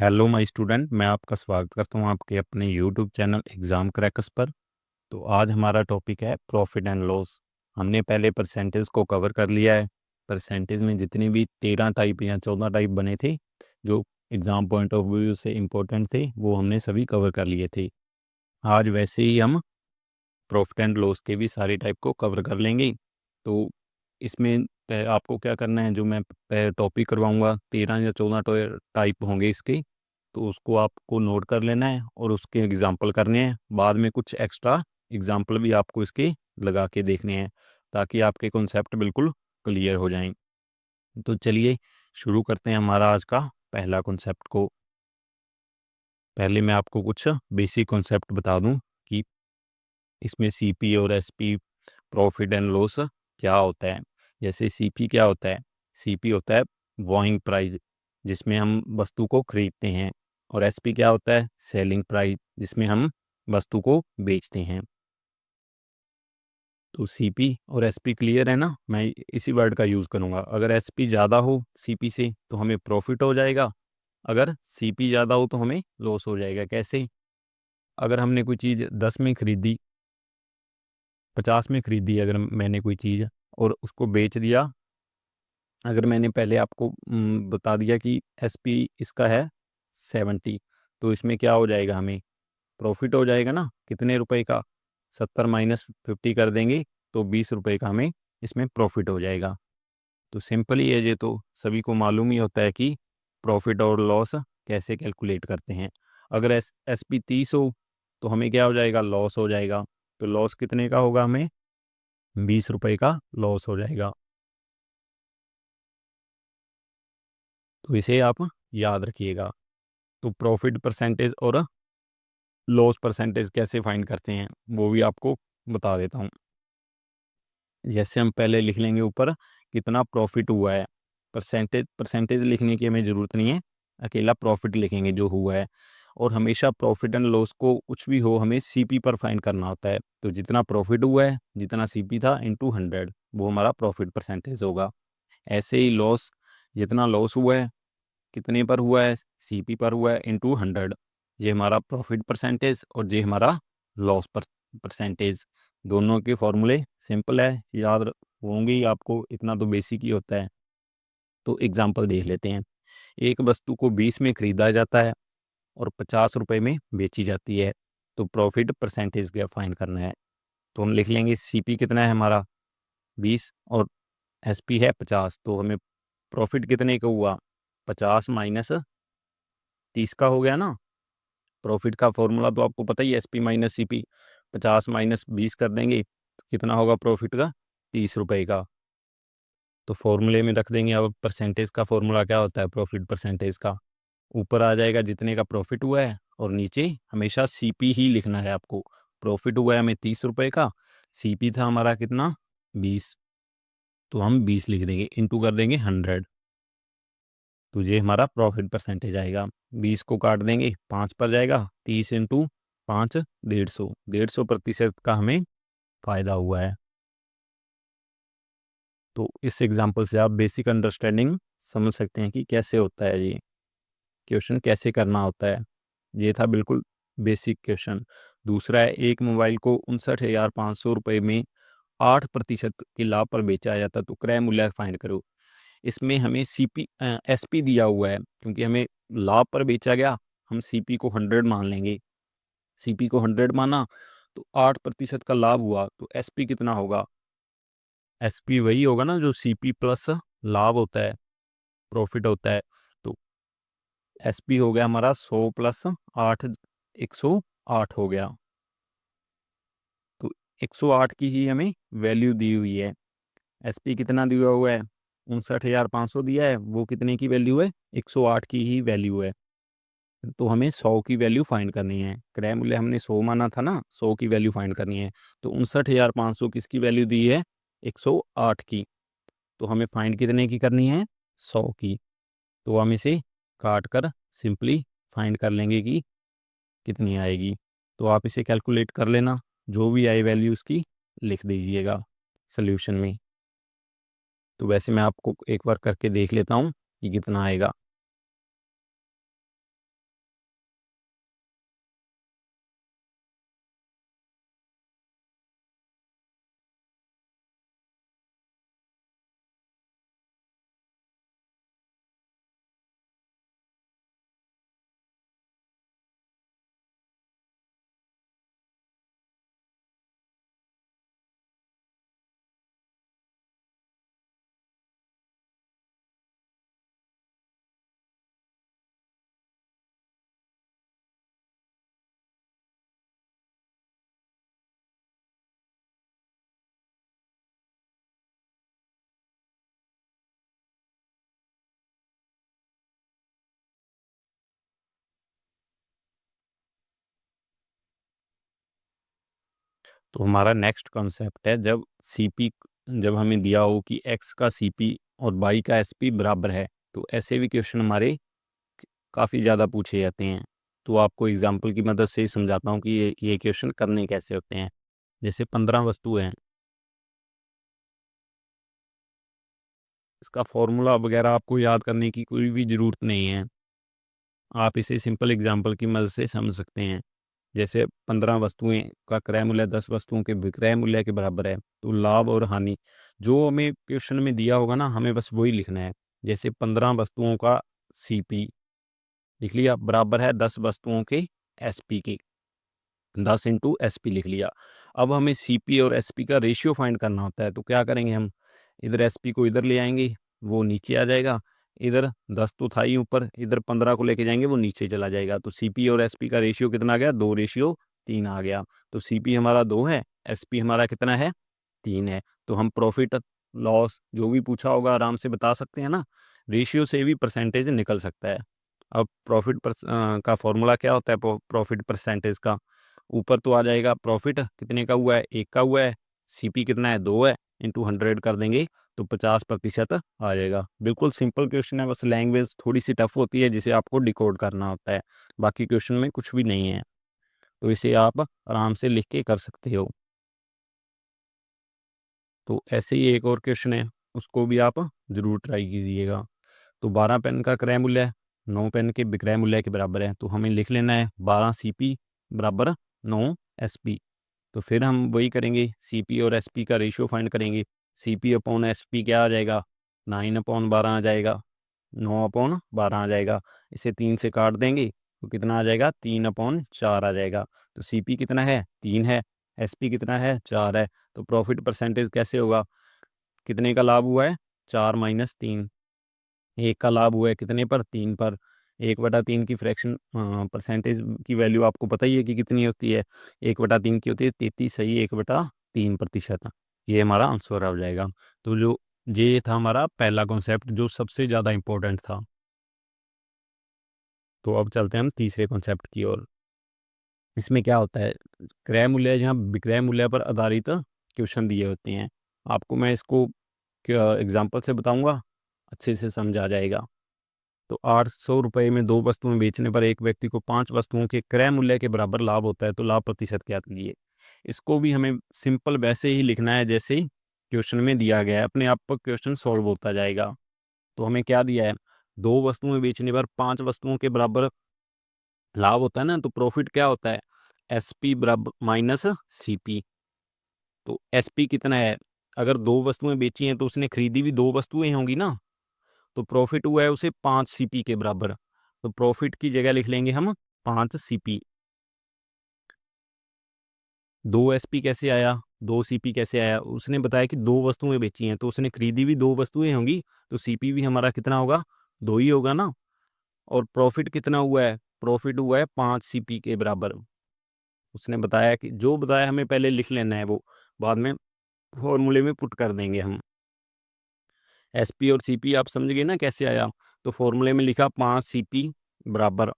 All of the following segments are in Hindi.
हेलो माय स्टूडेंट, मैं आपका स्वागत करता हूँ आपके अपने यूट्यूब चैनल एग्ज़ाम क्रैकर्स पर। तो आज हमारा टॉपिक है प्रॉफिट एंड लॉस। हमने पहले परसेंटेज को कवर कर लिया है। परसेंटेज में जितनी भी 13 टाइप या 14 टाइप बने थे जो एग्ज़ाम पॉइंट ऑफ व्यू से इम्पोर्टेंट थे, वो हमने सभी कवर कर लिए थे। आज वैसे ही हम प्रॉफिट एंड लॉस के भी सारे टाइप को कवर कर लेंगे। तो इसमें आपको क्या करना है, जो मैं टॉपिक करवाऊँगा 13 या 14 टाइप होंगे इसके, तो उसको आपको नोट कर लेना है और उसके एग्जाम्पल करने हैं। बाद में कुछ एक्स्ट्रा एग्जाम्पल भी आपको इसके लगा के देखने हैं ताकि आपके कॉन्सेप्ट बिल्कुल क्लियर हो जाएं। तो चलिए शुरू करते हैं हमारा आज का पहला कॉन्सेप्ट को। पहले मैं आपको कुछ बेसिक कॉन्सेप्ट बता दूं कि इसमें सीपी और एसपी, प्रॉफिट एंड लॉस, क्या होता है। जैसे सीपी क्या होता है? सीपी होता है बॉइंग प्राइस, जिसमें हम वस्तु को खरीदते हैं। और एसपी क्या होता है? सेलिंग प्राइस, जिसमें हम वस्तु को बेचते हैं। तो सीपी और एसपी क्लियर है ना? मैं इसी वर्ड का यूज़ करूँगा। अगर एसपी ज़्यादा हो सीपी से तो हमें प्रॉफिट हो जाएगा, अगर सीपी ज़्यादा हो तो हमें लॉस हो जाएगा। कैसे? अगर हमने कोई चीज़ 10 में खरीदी, 50 में खरीदी अगर मैंने कोई चीज़ और उसको बेच दिया, अगर मैंने पहले आपको बता दिया कि एसपी इसका है 70, तो इसमें क्या हो जाएगा? हमें प्रॉफिट हो जाएगा ना। कितने रुपए का? 70 माइनस 50 कर देंगे तो 20 रुपए का हमें इसमें प्रॉफिट हो जाएगा। तो सिंपल ही है, ये तो सभी को मालूम ही होता है कि प्रॉफिट और लॉस कैसे कैलकुलेट करते हैं। अगर एस पी 30 हो तो हमें क्या हो जाएगा? लॉस हो जाएगा। तो लॉस कितने का होगा? हमें 20 रुपए का लॉस हो जाएगा। तो इसे आप याद रखिएगा। तो प्रॉफिट परसेंटेज और लॉस परसेंटेज कैसे फाइंड करते हैं वो भी आपको बता देता हूँ। जैसे हम पहले लिख लेंगे ऊपर कितना प्रॉफिट हुआ है। परसेंटेज परसेंटेज लिखने की हमें ज़रूरत नहीं है, अकेला प्रॉफिट लिखेंगे जो हुआ है। और हमेशा प्रॉफिट एंड लॉस को कुछ भी हो हमें सीपी पर फाइंड करना होता है। तो जितना प्रॉफिट हुआ है, जितना सीपी था इनटू 100, वो हमारा प्रॉफिट परसेंटेज होगा। ऐसे ही लॉस, जितना लॉस हुआ है कितने पर हुआ है? सीपी पर हुआ है इनटू 100। ये हमारा प्रॉफिट परसेंटेज और ये हमारा लॉस परसेंटेज। दोनों के फॉर्मूले सिंपल है, याद होंगे ही आपको, इतना तो बेसिक ही होता है। तो एग्जांपल देख लेते हैं। एक वस्तु को 20 में खरीदा जाता है और 50 रुपए में बेची जाती है। तो प्रॉफिट परसेंटेज का फाइंड करना है। तो हम लिख लेंगे सीपी कितना है हमारा 20 और एसपी है 50। तो हमें प्रॉफिट कितने का हुआ? 50 माइनस 30 का हो गया ना। प्रॉफिट का फॉर्मूला तो आपको पता ही है, एसपी माइनस सीपी। 50 माइनस 20 कर देंगे तो कितना होगा प्रॉफिट का? 30 रुपए का। तो फॉर्मूले में रख देंगे। अब परसेंटेज का फॉर्मूला क्या होता है प्रॉफिट परसेंटेज का? ऊपर आ जाएगा जितने का प्रॉफिट हुआ है और नीचे हमेशा सीपी ही लिखना है आपको। प्रॉफिट हुआ है हमें 30 रुपए का, सीपी था हमारा कितना? 20। तो हम 20 लिख देंगे, इंटू कर देंगे 100। तो ये हमारा प्रॉफिट परसेंटेज आएगा। 20 को काट देंगे, 5 पर जाएगा, 30 इंटू 5 150। 150% का हमें फ़ायदा हुआ है। तो इस एग्जांपल से आप बेसिक अंडरस्टैंडिंग समझ सकते हैं कि कैसे होता है ये क्वेश्चन, कैसे करना होता है। ये था बिल्कुल बेसिक क्वेश्चन। दूसरा है, एक मोबाइल को 59,500 रुपये में 8% के लाभ पर बेचा जाता, तो क्रय मूल्य फाइंड करो। इसमें हमें एसपी दिया हुआ है, क्योंकि हमें लाभ पर बेचा गया, हम सीपी को 100 मान लेंगे। सीपी को 100 माना तो 8% का लाभ हुआ, तो एसपी कितना होगा? एसपी वही होगा ना जो सीपी प्लस लाभ होता है, प्रॉफिट होता है। तो एसपी हो गया हमारा 100 प्लस 8, 108 हो गया। तो 108 की ही हमें वैल्यू दी हुई है। एसपी कितना दिया हुआ है? 59,500 दिया है, वो कितने की वैल्यू है? 108 की ही वैल्यू है। तो हमें 100 की वैल्यू फाइंड करनी है। क्रय मूल्य हमने 100 माना था ना, 100 की वैल्यू फाइंड करनी है। तो 59,500 किसकी वैल्यू दी है? 108 की। तो हमें फाइंड कितने की करनी है? 100 की। तो हम इसे काट कर सिंपली फाइंड कर लेंगे कि कितनी आएगी। तो आप इसे कैलकुलेट कर लेना, जो भी आई वैल्यू उसकी लिख दीजिएगा सोल्यूशन में। तो वैसे मैं आपको एक बार करके देख लेता हूँ कि कितना आएगा। तो हमारा नेक्स्ट कॉन्सेप्ट है जब हमें दिया हो कि x का CP और y का SP बराबर है, तो ऐसे भी क्वेश्चन हमारे काफ़ी ज़्यादा पूछे जाते हैं। तो आपको एग्जांपल की मदद से ही समझाता हूँ कि ये क्वेश्चन करने कैसे होते हैं। जैसे 15 वस्तु हैं, इसका फॉर्मूला वगैरह आपको याद करने की कोई भी ज़रूरत नहीं है। आप इसे सिंपल एग्जांपल की मदद से समझ सकते हैं। जैसे 15 वस्तुएं का क्रय मूल्य 10 वस्तुओं के विक्रय मूल्य के बराबर है, तो लाभ और हानि जो हमें क्वेश्चन में दिया होगा ना, हमें बस वही लिखना है। जैसे 15 वस्तुओं का CP लिख लिया, बराबर है 10 वस्तुओं के SP के, 10 इंटू SP लिख लिया। अब हमें CP और SP का रेशियो फाइंड करना होता है, तो क्या करेंगे हम, इधर SP को इधर ले आएंगे, वो नीचे आ जाएगा। इधर 10 तो था ही ऊपर, इधर 15 को लेके जाएंगे, वो नीचे चला जाएगा। तो CP और SP का रेशियो कितना आ गया, 2:3 आ गया। तो CP हमारा 2 है, SP हमारा कितना है, 3 है। तो हम प्रॉफिट लॉस जो भी पूछा होगा आराम से बता सकते हैं ना, रेशियो से भी परसेंटेज निकल सकता है। अब का फॉर्मूला क्या होता है प्रॉफिट परसेंटेज का, ऊपर तो आ जाएगा प्रॉफिट कितने का हुआ है, 1 का हुआ है, CP कितना है, 2 है, इंटू 100 कर देंगे तो 50% आ जाएगा। बिल्कुल सिंपल क्वेश्चन है, बस लैंग्वेज थोड़ी सी टफ होती है जिसे आपको डिकोड करना होता है, बाकी क्वेश्चन में कुछ भी नहीं है। तो इसे आप आराम से लिख के कर सकते हो। तो ऐसे ही एक और क्वेश्चन है, उसको भी आप ज़रूर ट्राई कीजिएगा। तो 12 पेन का क्रय मूल्य 9 पेन के विक्रय मूल्य के बराबर है, तो हमें लिख लेना है 12 CP बराबर 9 SP। तो फिर हम वही करेंगे, CP और SP का रेशियो फाइंड करेंगे। CP अपॉन SP क्या आ जाएगा, 9/12 आ जाएगा, 9/12 आ जाएगा। इसे 3 से काट देंगे तो कितना आ जाएगा, 3/4 आ जाएगा। तो CP कितना है, 3 है, SP कितना है, 4 है। तो प्रॉफिट परसेंटेज कैसे होगा, कितने का लाभ हुआ है, 4 माइनस 3, 1 का लाभ हुआ है कितने पर, 3 पर। 1/3 की फ्रैक्शन परसेंटेज की वैल्यू आपको पता ही है कि कितनी होती है, 1/3 की होती है 33, सही 1/3%। ये हमारा आंसर आ जाएगा। तो जो ये था हमारा पहला कॉन्सेप्ट जो सबसे ज़्यादा इम्पोर्टेंट था। तो अब चलते हैं हम तीसरे कॉन्सेप्ट की ओर। इसमें क्या होता है, क्रय मूल्य जहाँ विक्रय मूल्य पर आधारित क्वेश्चन दिए होते हैं। आपको मैं इसको एग्जाम्पल से बताऊंगा, अच्छे से समझ आ जाएगा। तो 800 रुपये में 2 वस्तुएं बेचने पर एक व्यक्ति को 5 वस्तुओं के क्रय मूल्य के बराबर लाभ होता है, तो लाभ प्रतिशत क्या कीजिए। इसको भी हमें सिंपल वैसे ही लिखना है जैसे ही क्वेश्चन में दिया गया है, अपने आप पर क्वेश्चन सॉल्व होता जाएगा। तो हमें क्या दिया है, 2 वस्तुएं बेचने पर 5 वस्तुओं के बराबर लाभ होता है ना, तो प्रॉफिट क्या होता है, SP बराबर माइनस CP। तो SP कितना है, अगर 2 वस्तुएं बेची हैं तो उसने खरीदी भी 2 वस्तुएं होंगी ना, तो प्रॉफिट हुआ है उसे 5 CP के बराबर। तो प्रॉफिट की जगह लिख लेंगे हम 5 CP। 2 SP कैसे आया, 2 CP कैसे आया, उसने बताया कि 2 वस्तुएं बेची हैं तो उसने खरीदी भी 2 वस्तुएं होंगी, तो CP भी हमारा कितना होगा, 2 ही होगा ना। और प्रॉफिट कितना हुआ है, प्रॉफिट हुआ है 5 CP के बराबर। उसने बताया कि जो बताया हमें पहले लिख लेना है, वो बाद में फॉर्मूले में पुट कर देंगे हम। SP और CP आप समझ गए ना कैसे आया, तो फॉर्मूले में लिखा 5 CP बराबर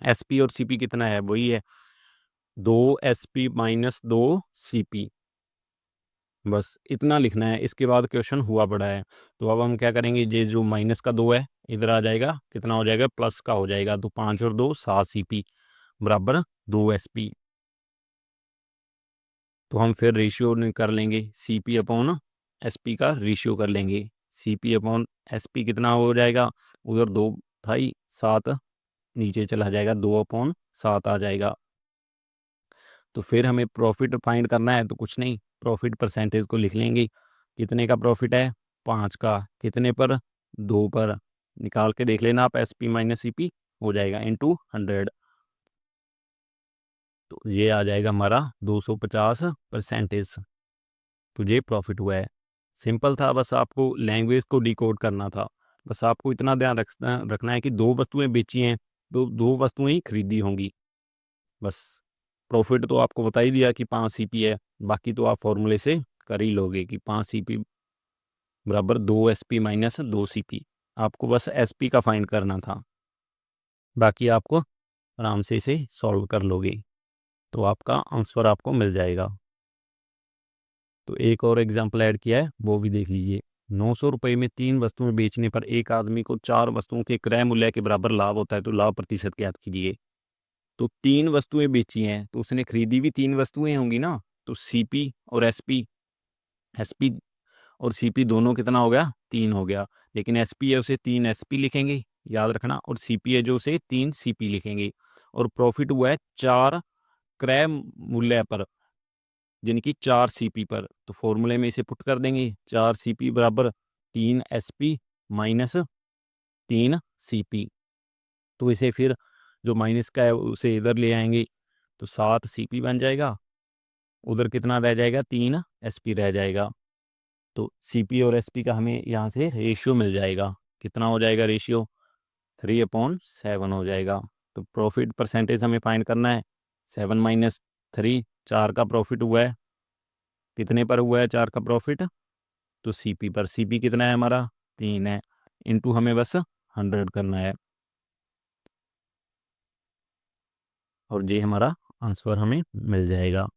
SP और CP कितना है, वही है 2 SP माइनस 2 CP। बस इतना लिखना है, इसके बाद क्वेश्चन हुआ पड़ा है। तो अब हम क्या करेंगे, ये जो माइनस का 2 है इधर आ जाएगा, कितना हो जाएगा, प्लस का हो जाएगा। तो 5 और 2 7 CP बराबर 2 SP। तो हम फिर रेशियो कर लेंगे, CP अपॉन SP का रेशियो कर लेंगे। CP अपॉन SP कितना हो जाएगा, उधर 2 था ही, 7 नीचे चला जाएगा, 2/7 आ जाएगा। तो फिर हमें प्रॉफिट फाइंड करना है, तो कुछ नहीं, प्रॉफिट परसेंटेज को लिख लेंगे। कितने का प्रॉफिट है, 5 का, कितने पर, 2 पर। निकाल के देख लेना आप, SP माइनस CP हो जाएगा इंटू 100। तो ये आ जाएगा हमारा 250%। तो ये प्रॉफिट हुआ है। सिंपल था, बस आपको लैंग्वेज को डिकोड करना था। बस आपको इतना ध्यान रखना है कि 2 वस्तुएं बेची हैं तो 2 वस्तुएं ही खरीदी होंगी। बस प्रॉफिट तो आपको बता ही दिया कि 5 CP है, बाकी तो आप फॉर्मूले से कर ही लोगे कि 5 CP बराबर 2 SP माइनस 2 CP। आपको बस SP का फाइंड करना था, बाकी आपको आराम से इसे सॉल्व कर लोगे, तो आपका आंसर आपको मिल जाएगा। तो एक और एग्जाम्पल ऐड किया है, वो भी देख लीजिए। 900 रुपये में 3 वस्तुएं बेचने पर एक आदमी को 4 वस्तुओं के क्रय मूल्य के बराबर लाभ होता है, तो लाभ प्रतिशत ज्ञात कीजिए। तो 3 वस्तुएं बेची हैं, तो उसने खरीदी भी 3 वस्तुएं होंगी ना, तो सीपी और एसपी, एसपी और सीपी दोनों कितना हो गया, 3 हो गया। लेकिन एसपी है उसे 3 एसपी लिखेंगे, याद रखना, और सीपी है जो उसे 3 सीपी लिखेंगे। और प्रॉफिट हुआ है 4 क्रय मूल्य पर, जिनकी 4 सीपी पर। तो फॉर्मूले में इसे पुट कर देंगे, 4 सीपी बराबर 3 एसपी माइनस 3 सीपी। तो इसे फिर जो माइनस का है उसे इधर ले आएंगे, तो 7 सीपी बन जाएगा, उधर कितना रह जाएगा, 3 एसपी रह जाएगा। तो सीपी और एसपी का हमें यहाँ से रेशियो मिल जाएगा, कितना हो जाएगा रेशियो, 3/7 हो जाएगा। तो प्रॉफिट परसेंटेज हमें फाइंड करना है, 7 माइनस 3, 4 का प्रॉफिट हुआ है, कितने पर हुआ है 4 का प्रॉफिट, तो सीपी पर। सीपी कितना है हमारा, 3 है, इंटू हमें बस 100 करना है, और ये हमारा आंसर हमें मिल जाएगा।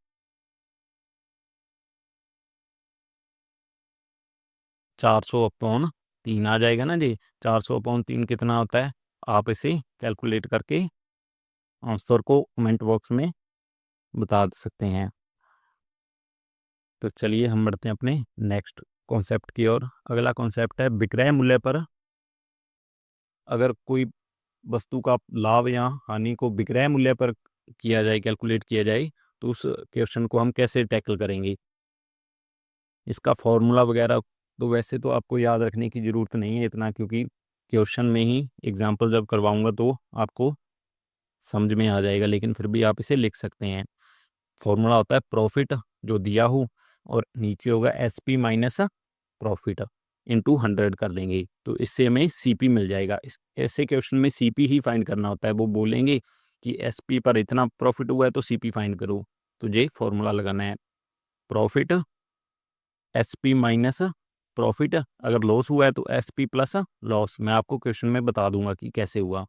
400/3 आ जाएगा ना जी। 400/3 कितना होता है, आप इसे कैलकुलेट करके आंसर को कमेंट बॉक्स में बता सकते हैं। तो चलिए हम बढ़ते हैं अपने नेक्स्ट कॉन्सेप्ट की ओर। अगला कॉन्सेप्ट है विक्रय मूल्य पर अगर कोई वस्तु का लाभ या हानि को विक्रय मूल्य पर किया जाए, कैलकुलेट किया जाए, तो उस क्वेश्चन को हम कैसे टैकल करेंगे। इसका फॉर्मूला वगैरह तो वैसे तो आपको याद रखने की ज़रूरत नहीं है इतना, क्योंकि क्वेश्चन में ही एग्जाम्पल जब करवाऊंगा तो आपको समझ में आ जाएगा, लेकिन फिर भी आप इसे लिख सकते हैं। फॉर्मूला होता है प्रॉफिट जो दिया हो, और नीचे होगा एसपी माइनस प्रॉफिट, इंटू 100 कर देंगे, तो इससे हमें सीपी मिल जाएगा। इस ऐसे क्वेश्चन में सीपी ही फाइंड करना होता है। वो बोलेंगे कि एसपी पर इतना प्रॉफिट हुआ है तो सीपी फाइंड करो, तो ये फॉर्मूला लगाना है, प्रॉफिट एसपी माइनस प्रॉफिट, अगर लॉस हुआ है तो एसपी प्लस लॉस। मैं आपको क्वेश्चन में बता दूंगा कि कैसे हुआ।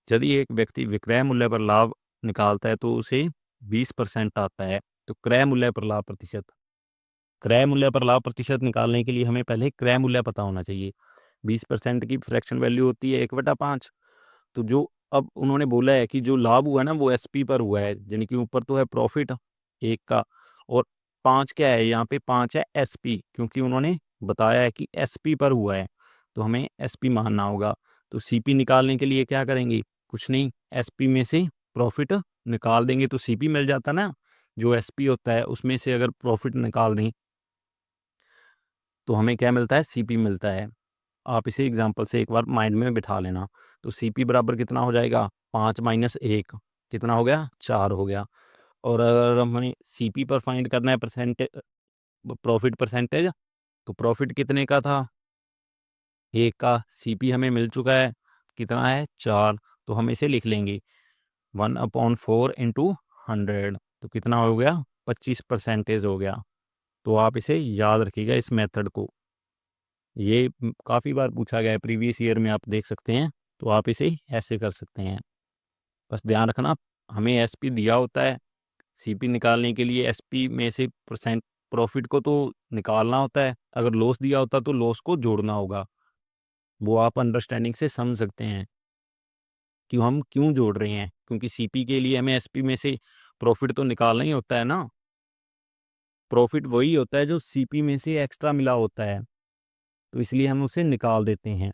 यदि एक व्यक्ति विक्रय मूल्य पर लाभ निकालता है तो उसे 20% आता है। तो क्रय मूल्य पर लाभ प्रतिशत, क्रय मूल्य पर लाभ प्रतिशत निकालने के लिए हमें पहले क्रय मूल्य पता होना चाहिए। 20% की फ्रैक्शन वैल्यू होती है 1/5। तो जो अब उन्होंने बोला है कि जो लाभ हुआ है ना वो एसपी पर हुआ है, यानी कि ऊपर तो है प्रॉफिट 1 का, और 5 क्या है यहाँ पे, 5 है एसपी, क्योंकि उन्होंने बताया है कि एसपी पर हुआ है, तो हमें एसपी मानना होगा। तो सीपी निकालने के लिए क्या करेंगे, कुछ नहीं, एसपी में से प्रॉफिट निकाल देंगे तो सीपी मिल जाता ना। जो एसपी होता है उसमें से अगर प्रॉफिट निकाल दें तो हमें क्या मिलता है, सीपी मिलता है। आप इसे एग्जांपल से एक बार माइंड में बिठा लेना। तो सीपी बराबर कितना हो जाएगा, 5 माइनस 1 कितना हो गया, 4 हो गया। और अगर हमें सीपी पर फाइंड करना है परसेंटेज, प्रॉफिट परसेंटेज, तो प्रॉफिट कितने का था, 1 का, सीपी हमें मिल चुका है, कितना है, 4। तो हम इसे लिख लेंगे 1/4 इंटू 100, तो कितना हो गया, 25% हो गया। तो आप इसे याद रखिएगा इस मेथड को, ये काफ़ी बार पूछा गया है प्रीवियस ईयर में, आप देख सकते हैं। तो आप इसे ऐसे कर सकते हैं। बस ध्यान रखना, हमें एसपी दिया होता है, सीपी निकालने के लिए एसपी में से परसेंट प्रॉफिट को तो निकालना होता है, अगर लॉस दिया होता तो लॉस को जोड़ना होगा। वो आप अंडरस्टैंडिंग से समझ सकते हैं कि हम क्यों जोड़ रहे हैं, क्योंकि सीपी के लिए हमें एसपी में से प्रॉफिट तो निकालना ही होता है ना। प्रॉफिट वही होता है जो सीपी में से एक्स्ट्रा मिला होता है, तो इसलिए हम उसे निकाल देते हैं।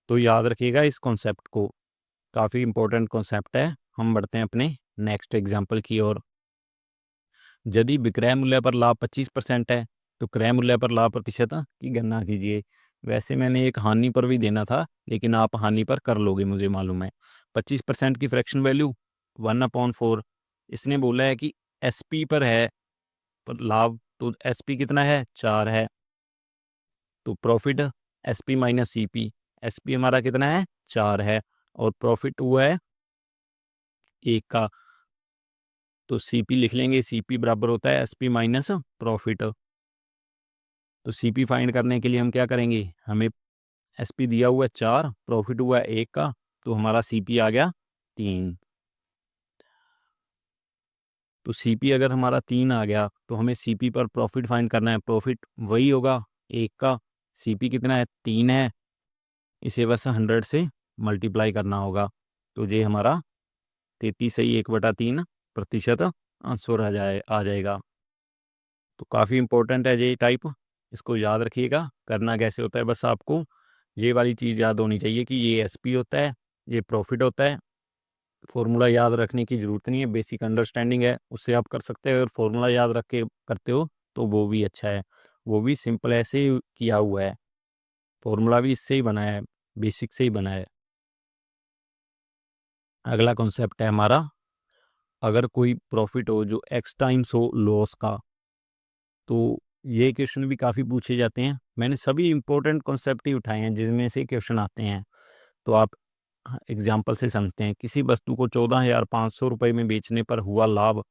तो याद रखिएगा इस कॉन्सेप्ट को, काफ़ी इंपॉर्टेंट कॉन्सेप्ट है। हम बढ़ते हैं अपने नेक्स्ट एग्जाम्पल की ओर। यदि विक्रय मूल्य पर लाभ 25% है तो क्रय मूल्य पर लाभ प्रतिशत की गणना कीजिए। वैसे मैंने एक हानि पर भी देना था, लेकिन आप हानि पर कर लोगे, मुझे मालूम है। 25% की फ्रैक्शन वैल्यू 1/4। इसने बोला है कि एसपी पर है पर लाभ, तो एसपी कितना है, 4 है। तो profit SP minus CP, SP हमारा कितना है, 4 है, और प्रॉफिट हुआ है 1 का। तो सीपी लिख लेंगे, सीपी बराबर होता है एसपी माइनस प्रॉफिट। तो सीपी फाइंड करने के लिए हम क्या करेंगे, हमें एसपी दिया हुआ है 4, प्रॉफिट हुआ है 1 का, तो हमारा सीपी आ गया 3। तो सीपी अगर हमारा 3 आ गया तो हमें सीपी पर प्रॉफिट फाइंड करना है। प्रॉफिट वही होगा एक का, सीपी कितना है 3 है, इसे बस 100 से मल्टीप्लाई करना होगा। तो ये हमारा 33.1/3% आंसर आ जाएगा। तो काफ़ी इंपॉर्टेंट है ये टाइप, इसको याद रखिएगा। करना कैसे होता है, बस आपको ये वाली चीज़ याद होनी चाहिए कि ये एसपी होता है, ये प्रॉफिट होता है। फॉर्मूला याद रखने की ज़रूरत नहीं है, बेसिक अंडरस्टैंडिंग है उससे आप कर सकते हैं। अगर फॉर्मूला याद रख के करते हो तो वो भी अच्छा है, वो भी सिंपल ऐसे ही किया हुआ है, फॉर्मूला भी इससे ही बना है, बेसिक से ही बना है। अगला कॉन्सेप्ट है हमारा, अगर कोई प्रॉफिट हो जो एक्स टाइम्स हो लॉस का, तो ये क्वेश्चन भी काफ़ी पूछे जाते हैं। मैंने सभी इंपॉर्टेंट कॉन्सेप्ट ही उठाए हैं जिसमें से क्वेश्चन आते हैं, तो आप एग्जाम्पल से समझते हैं। किसी वस्तु को 14,500 रुपये में बेचने पर हुआ लाभ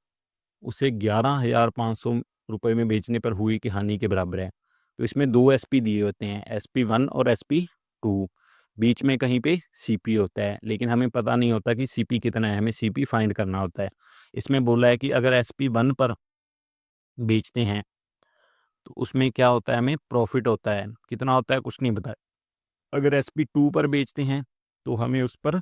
उसे 11,500 रुपये में बेचने पर हुई की हानि के बराबर है। तो इसमें दो एसपी दिए होते हैं, SP1 और SP2। बीच में कहीं पे सीपी होता है, लेकिन हमें पता नहीं होता कि सीपी कितना है, हमें सीपी फाइंड करना होता है। इसमें बोला है कि अगर SP1 पर बेचते हैं तो उसमें क्या होता है, हमें प्रॉफिट होता है। कितना होता है कुछ नहीं बताया। अगर SP2 पर बेचते हैं तो हमें उस पर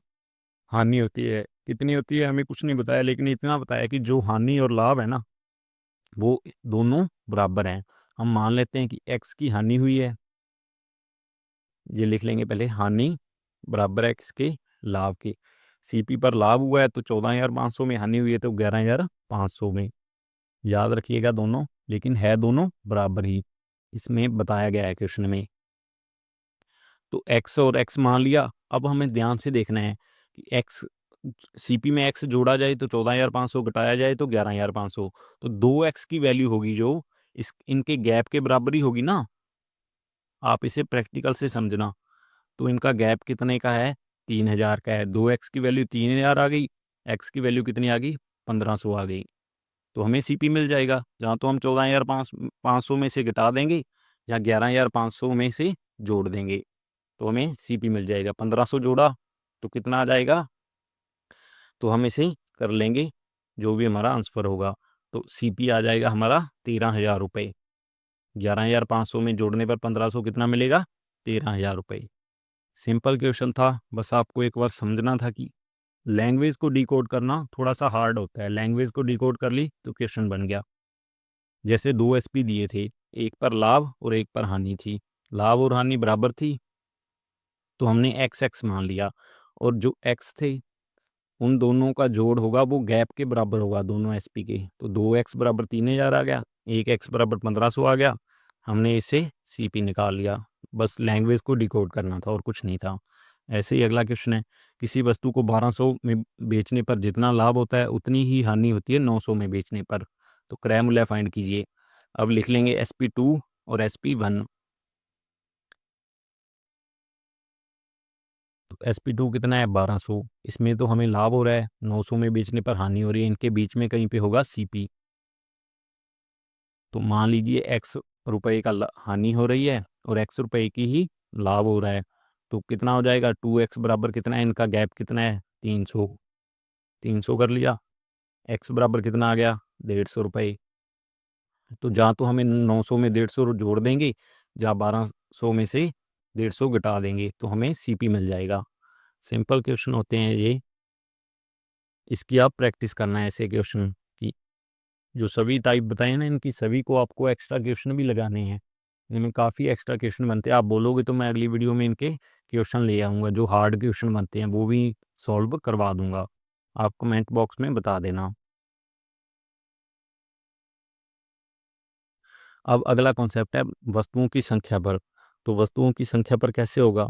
हानि होती है। कितनी होती है हमें कुछ नहीं बताया, लेकिन इतना बताया कि जो हानि और लाभ है ना, वो दोनों बराबर हैं। हम मान लेते हैं कि एक्स की हानि हुई है, ये लिख लेंगे पहले, हानि बराबर है किसके, लाभ के। सीपी पर लाभ हुआ है तो 14,500 में, हानि हुई है तो 11,500 में। याद रखिएगा दोनों, लेकिन है दोनों बराबर ही, इसमें बताया गया है क्वेश्चन में। तो एक्स और एक्स मान लिया। अब हमें ध्यान से देखना है कि एक्स, सीपी में एक्स जोड़ा जाए तो 14,500, घटाया जाए तो 11,500। तो 2x की वैल्यू होगी जो इस इनके गैप के बराबर ही होगी ना। आप इसे प्रैक्टिकल से समझना। तो इनका गैप कितने का है, 3,000 का है। 2x की वैल्यू 3,000 आ गई, एक्स की वैल्यू कितनी आ गई, 1,500 आ गई। तो हमें सीपी मिल जाएगा। जहाँ तो हम 14,500 में से घटा देंगे, या 11,500 में से जोड़ देंगे, तो हमें सीपी मिल जाएगा। 1,500 जोड़ा तो कितना आ जाएगा, तो हम इसे कर लेंगे जो भी हमारा आंसर होगा। तो सीपी आ जाएगा हमारा 13,000 रुपये। 11,500 में जोड़ने पर 1,500 कितना मिलेगा, 13,000 रुपये। सिंपल क्वेश्चन था, बस आपको एक बार समझना था कि लैंग्वेज को डिकोड करना थोड़ा सा हार्ड होता है। लैंग्वेज को डिकोड कर ली तो क्वेश्चन बन गया। जैसे दो एसपी दिए थे, एक पर लाभ और एक पर हानि थी। लाभ और हानि बराबर थी तो हमने एक्स एक्स मान लिया, और जो एक्स थे उन दोनों का जोड़ होगा वो गैप के बराबर होगा दोनों एसपी के। तो 2x बराबर 3,000 आ गया, 1x बराबर 1,500 आ गया। हमने इससे सीपी निकाल लिया। बस लैंग्वेज को डिकोड करना था और कुछ नहीं था। ऐसे ही अगला क्वेश्चन है, किसी वस्तु को 1,200 में बेचने पर जितना लाभ होता है उतनी ही हानि होती है 900 में बेचने पर। तो क्रय मूल्य फाइंड कीजिए। अब लिख लेंगे SP2 और SP1। SP2 कितना है, 1,200। इसमें तो हमें लाभ हो रहा है, 900 में बेचने पर हानि हो रही है। इनके बीच में कहीं पे होगा सीपी। तो मान लीजिए एक्स रुपए का हानि हो रही है और एक्स रुपए की ही लाभ हो रहा है। तो कितना हो जाएगा, 2x बराबर कितना है, इनका गैप कितना है, 300। 300 कर लिया। एक्स बराबर कितना आ गया, 150 रुपये। तो जहाँ तो हमें 900 में 150 जोड़ देंगे, जहाँ 1,200 में से 150 घटा देंगे, तो हमें सीपी मिल जाएगा। सिंपल क्वेश्चन होते हैं ये, इसकी आप प्रैक्टिस करना है ऐसे क्वेश्चन की। जो सभी टाइप बताए ना, इनकी सभी को आपको एक्स्ट्रा क्वेश्चन भी लगाने हैं। इनमें काफ़ी एक्स्ट्रा क्वेश्चन बनते हैं। आप बोलोगे तो मैं अगली वीडियो में इनके क्वेश्चन ले आऊँगा, जो हार्ड क्वेश्चन बनते हैं वो भी सॉल्व करवा दूंगा। आप कमेंट बॉक्स में बता देना। अब अगला कॉन्सेप्ट है वस्तुओं की संख्या पर। तो वस्तुओं की संख्या पर कैसे होगा,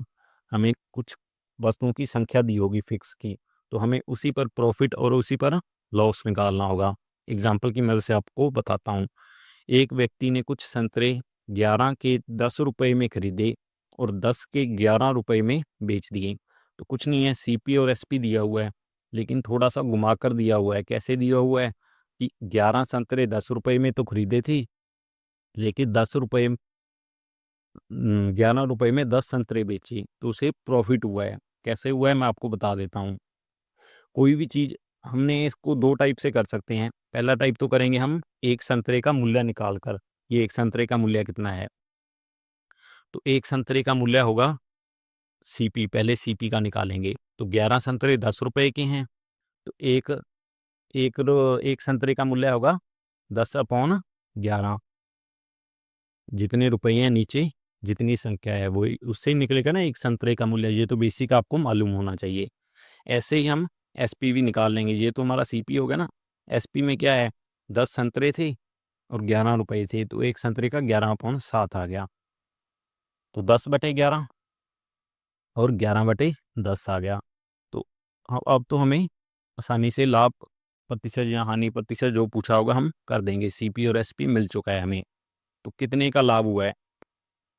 हमें कुछ वस्तुओं की संख्या दी होगी फिक्स की, तो हमें उसी पर प्रॉफिट और उसी पर लॉस निकालना होगा। एग्जाम्पल की मदद से आपको बताता हूँ। एक व्यक्ति ने कुछ संतरे 11 के 10 रुपए में खरीदे और 10 के 11 रुपए में बेच दिए। तो कुछ नहीं है, सीपी और एसपी दिया हुआ है, लेकिन थोड़ा सा घुमा कर दिया हुआ है। कैसे दिया हुआ है कि 11 संतरे 10 रुपए में तो खरीदे थे, लेकिन 11 रुपए में 10 संतरे बेची तो उसे प्रॉफिट हुआ है। कैसे हुआ है मैं आपको बता देता हूँ। कोई भी चीज़ हमने इसको दो टाइप से कर सकते हैं। पहला टाइप तो करेंगे हम एक संतरे का मूल्य निकाल कर, ये एक संतरे का मूल्य कितना है। तो एक संतरे का मूल्य होगा सीपी, पहले सीपी का निकालेंगे। तो 11 संतरे 10 रुपए के हैं, तो एक संतरे का मूल्य होगा 10/11। जितने रुपए हैं नीचे, जितनी संख्या है वो उससे ही निकलेगा ना एक संतरे का मूल्य। ये तो बेसिक आपको मालूम होना चाहिए। ऐसे ही हम एसपी भी निकाल लेंगे। ये तो हमारा सीपी हो गया ना। एसपी में क्या है, 10 संतरे थे और 11 रुपए थे, तो एक संतरे का 11/7 आ गया। तो 10/11 और 11/10 आ गया। तो अब तो हमें आसानी से लाभ प्रतिशत या हानि प्रतिशत जो पूछा होगा हम कर देंगे। सीपी और एसपी मिल चुका है हमें, तो कितने का लाभ हुआ है।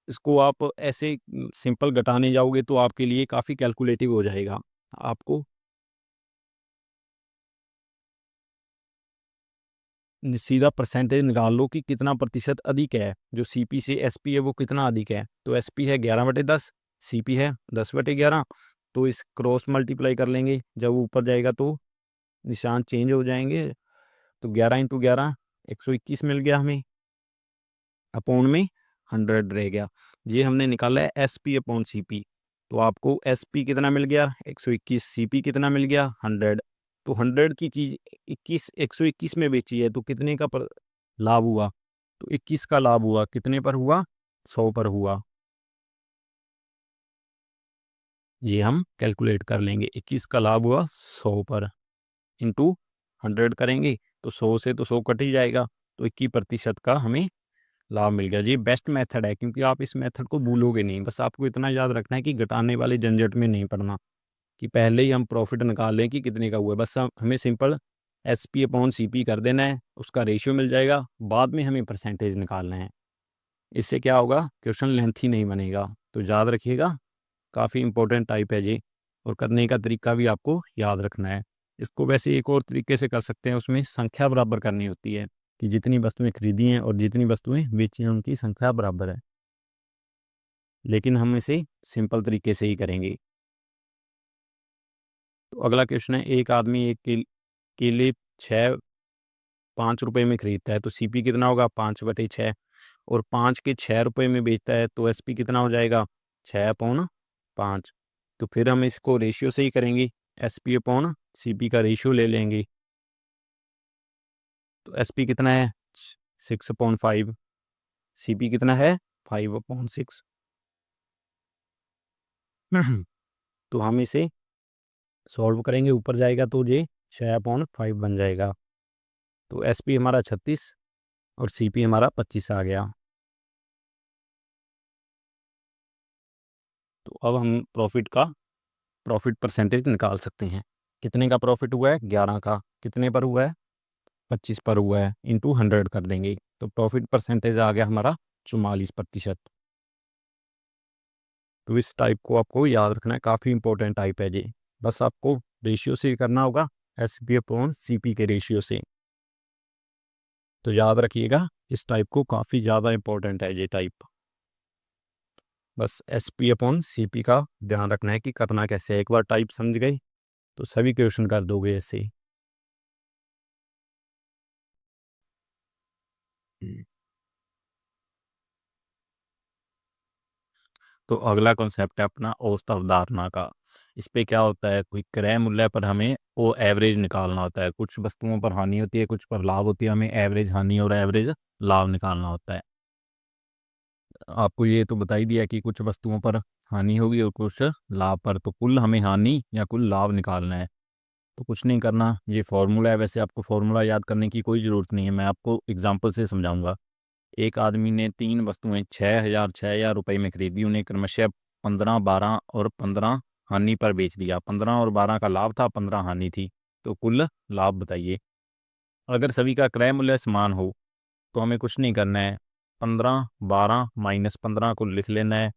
इसको आप ऐसे सिंपल घटाने जाओगे तो आपके लिए काफ़ी कैलकुलेटिव हो जाएगा। आपको सीधा परसेंटेज निकाल लो कि कितना प्रतिशत अधिक है। जो सीपी से एसपी है वो कितना अधिक है। तो एसपी है 11/10, सीपी है 10/11। तो इस क्रॉस मल्टीप्लाई कर लेंगे, जब ऊपर जाएगा तो निशान चेंज हो जाएंगे। तो 11 × 11 121 मिल गया हमें, अपॉन में 100 रह गया। ये हमने निकाला है एसपी अपॉन सीपी। तो आपको एसपी कितना मिल गया 121, सीपी कितना मिल गया 100। तो 100 की चीज़ 121 में बेची है तो कितने का लाभ हुआ। तो 21 का लाभ हुआ, कितने पर हुआ 100 पर हुआ। ये हम कैलकुलेट कर लेंगे। 21 का लाभ हुआ 100 पर, इंटू 100 करेंगे तो 100 से तो 100 कट ही जाएगा। तो 21% का हमें लाभ मिल गया। ये बेस्ट मेथड है क्योंकि आप इस मेथड को भूलोगे नहीं। बस आपको इतना याद रखना है कि घटाने वाले झंझट में नहीं पड़ना, कि पहले ही हम प्रॉफिट निकाल लें कि कितने का हुआ है। बस हमें सिंपल एसपी अपॉन सीपी कर देना है, उसका रेशियो मिल जाएगा। बाद में हमें परसेंटेज निकालना है। इससे क्या होगा, क्वेश्चन लेंथी नहीं बनेगा। तो याद रखिएगा, काफ़ी इंपॉर्टेंट टाइप है ये, और करने का तरीका भी आपको याद रखना है। इसको वैसे एक और तरीके से कर सकते हैं, उसमें संख्या बराबर करनी होती है कि जितनी वस्तुएं खरीदी हैं और जितनी वस्तुएं बेची हैं उनकी संख्या बराबर है। लेकिन हम इसे सिंपल तरीके से ही करेंगे। तो अगला क्वेश्चन है, एक आदमी एक केले 5 रुपए में खरीदता है तो सीपी कितना होगा 5/6, और 5 के 6 रुपए में बेचता है तो एसपी कितना हो जाएगा 6/5। तो फिर हम इसको रेशियो से ही करेंगे, एसपी अपॉन सीपी का रेशियो ले लेंगे। तो एसपी कितना है 6/5, सीपी कितना है 5/6। तो हम इसे सॉल्व करेंगे, ऊपर जाएगा तो ये 6/5 बन जाएगा। तो एसपी हमारा 36 और सीपी हमारा 25 आ गया। तो अब हम प्रॉफिट परसेंटेज निकाल सकते हैं। कितने का प्रॉफिट हुआ है 11 का, कितने पर हुआ है 25 पर हुआ है, इंटू 100 कर देंगे। तो प्रॉफिट परसेंटेज आ गया हमारा 44%। तो इस टाइप को आपको याद रखना है, काफ़ी इंपॉर्टेंट टाइप है ये। बस आपको रेशियो से करना होगा, S P upon C P के रेशियो से। तो याद रखिएगा, इस टाइप को काफ़ी ज़्यादा इंपॉर्टेंट है ये टाइप। बस S P upon C P का ध्यान रखना है कि करना कैसे है। एक बार टाइप समझ गए तो सभी क्वेश्चन कर दोगे ऐसे। तो अगला कॉन्सेप्ट है अपना औसत अवधारणा का। इस पे क्या होता है, कोई क्रय मूल्य पर हमें वो एवरेज निकालना होता है। कुछ वस्तुओं पर हानि होती है, कुछ पर लाभ होती है, हमें एवरेज हानि और एवरेज लाभ निकालना होता है। आपको ये तो बता ही दिया कि कुछ वस्तुओं पर हानि होगी और कुछ लाभ पर, तो कुल हमें हानि या कुल लाभ निकालना है। तो कुछ नहीं करना, ये फॉर्मूला है। वैसे आपको फॉर्मूला याद करने की कोई ज़रूरत नहीं है, मैं आपको एग्जांपल से समझाऊंगा। एक आदमी ने 3 वस्तुएं 6,000 रुपए में खरीदी, उन्हें क्रमशः 15, 12 और 15 हानि पर बेच दिया। 15 और 12 का लाभ था, 15 हानि थी। तो कुल लाभ बताइए। अगर सभी का क्रय मूल्य समान हो तो हमें कुछ नहीं करना है, 15, 12 माइनस 15 को लिख लेना है।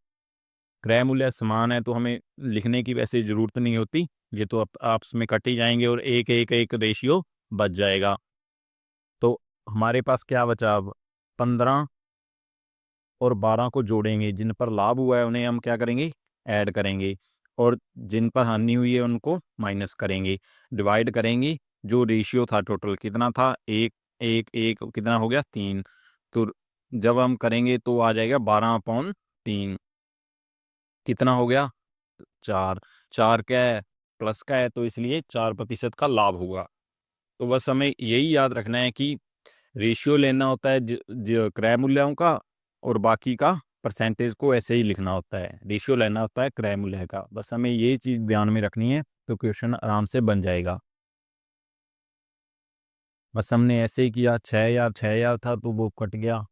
क्रय मूल्य समान है तो हमें लिखने की वैसे ज़रूरत नहीं होती, ये तो आपस में कट ही जाएंगे और एक एक एक रेशियो बच जाएगा। तो हमारे पास क्या बचा अब, 15 और 12 को जोड़ेंगे। जिन पर लाभ हुआ है उन्हें हम क्या करेंगे, ऐड करेंगे, और जिन पर हानि हुई है उनको माइनस करेंगे। डिवाइड करेंगे जो रेशियो था टोटल कितना था, एक एक एक कितना हो गया 3। तो जब हम करेंगे तो आ जाएगा 12/3। कितना हो गया 4। 4 क्या है, प्लस का है, तो इसलिए 4% का लाभ होगा। तो बस हमें यही याद रखना है कि रेशियो लेना होता है क्रय मूल्यों का, और बाकी का परसेंटेज को ऐसे ही लिखना होता है। रेशियो लेना होता है क्रय मूल्य का, बस हमें ये चीज़ ध्यान में रखनी है, तो क्वेश्चन आराम से बन जाएगा। बस हमने ऐसे ही किया, 6,000 था तो वो कट गया,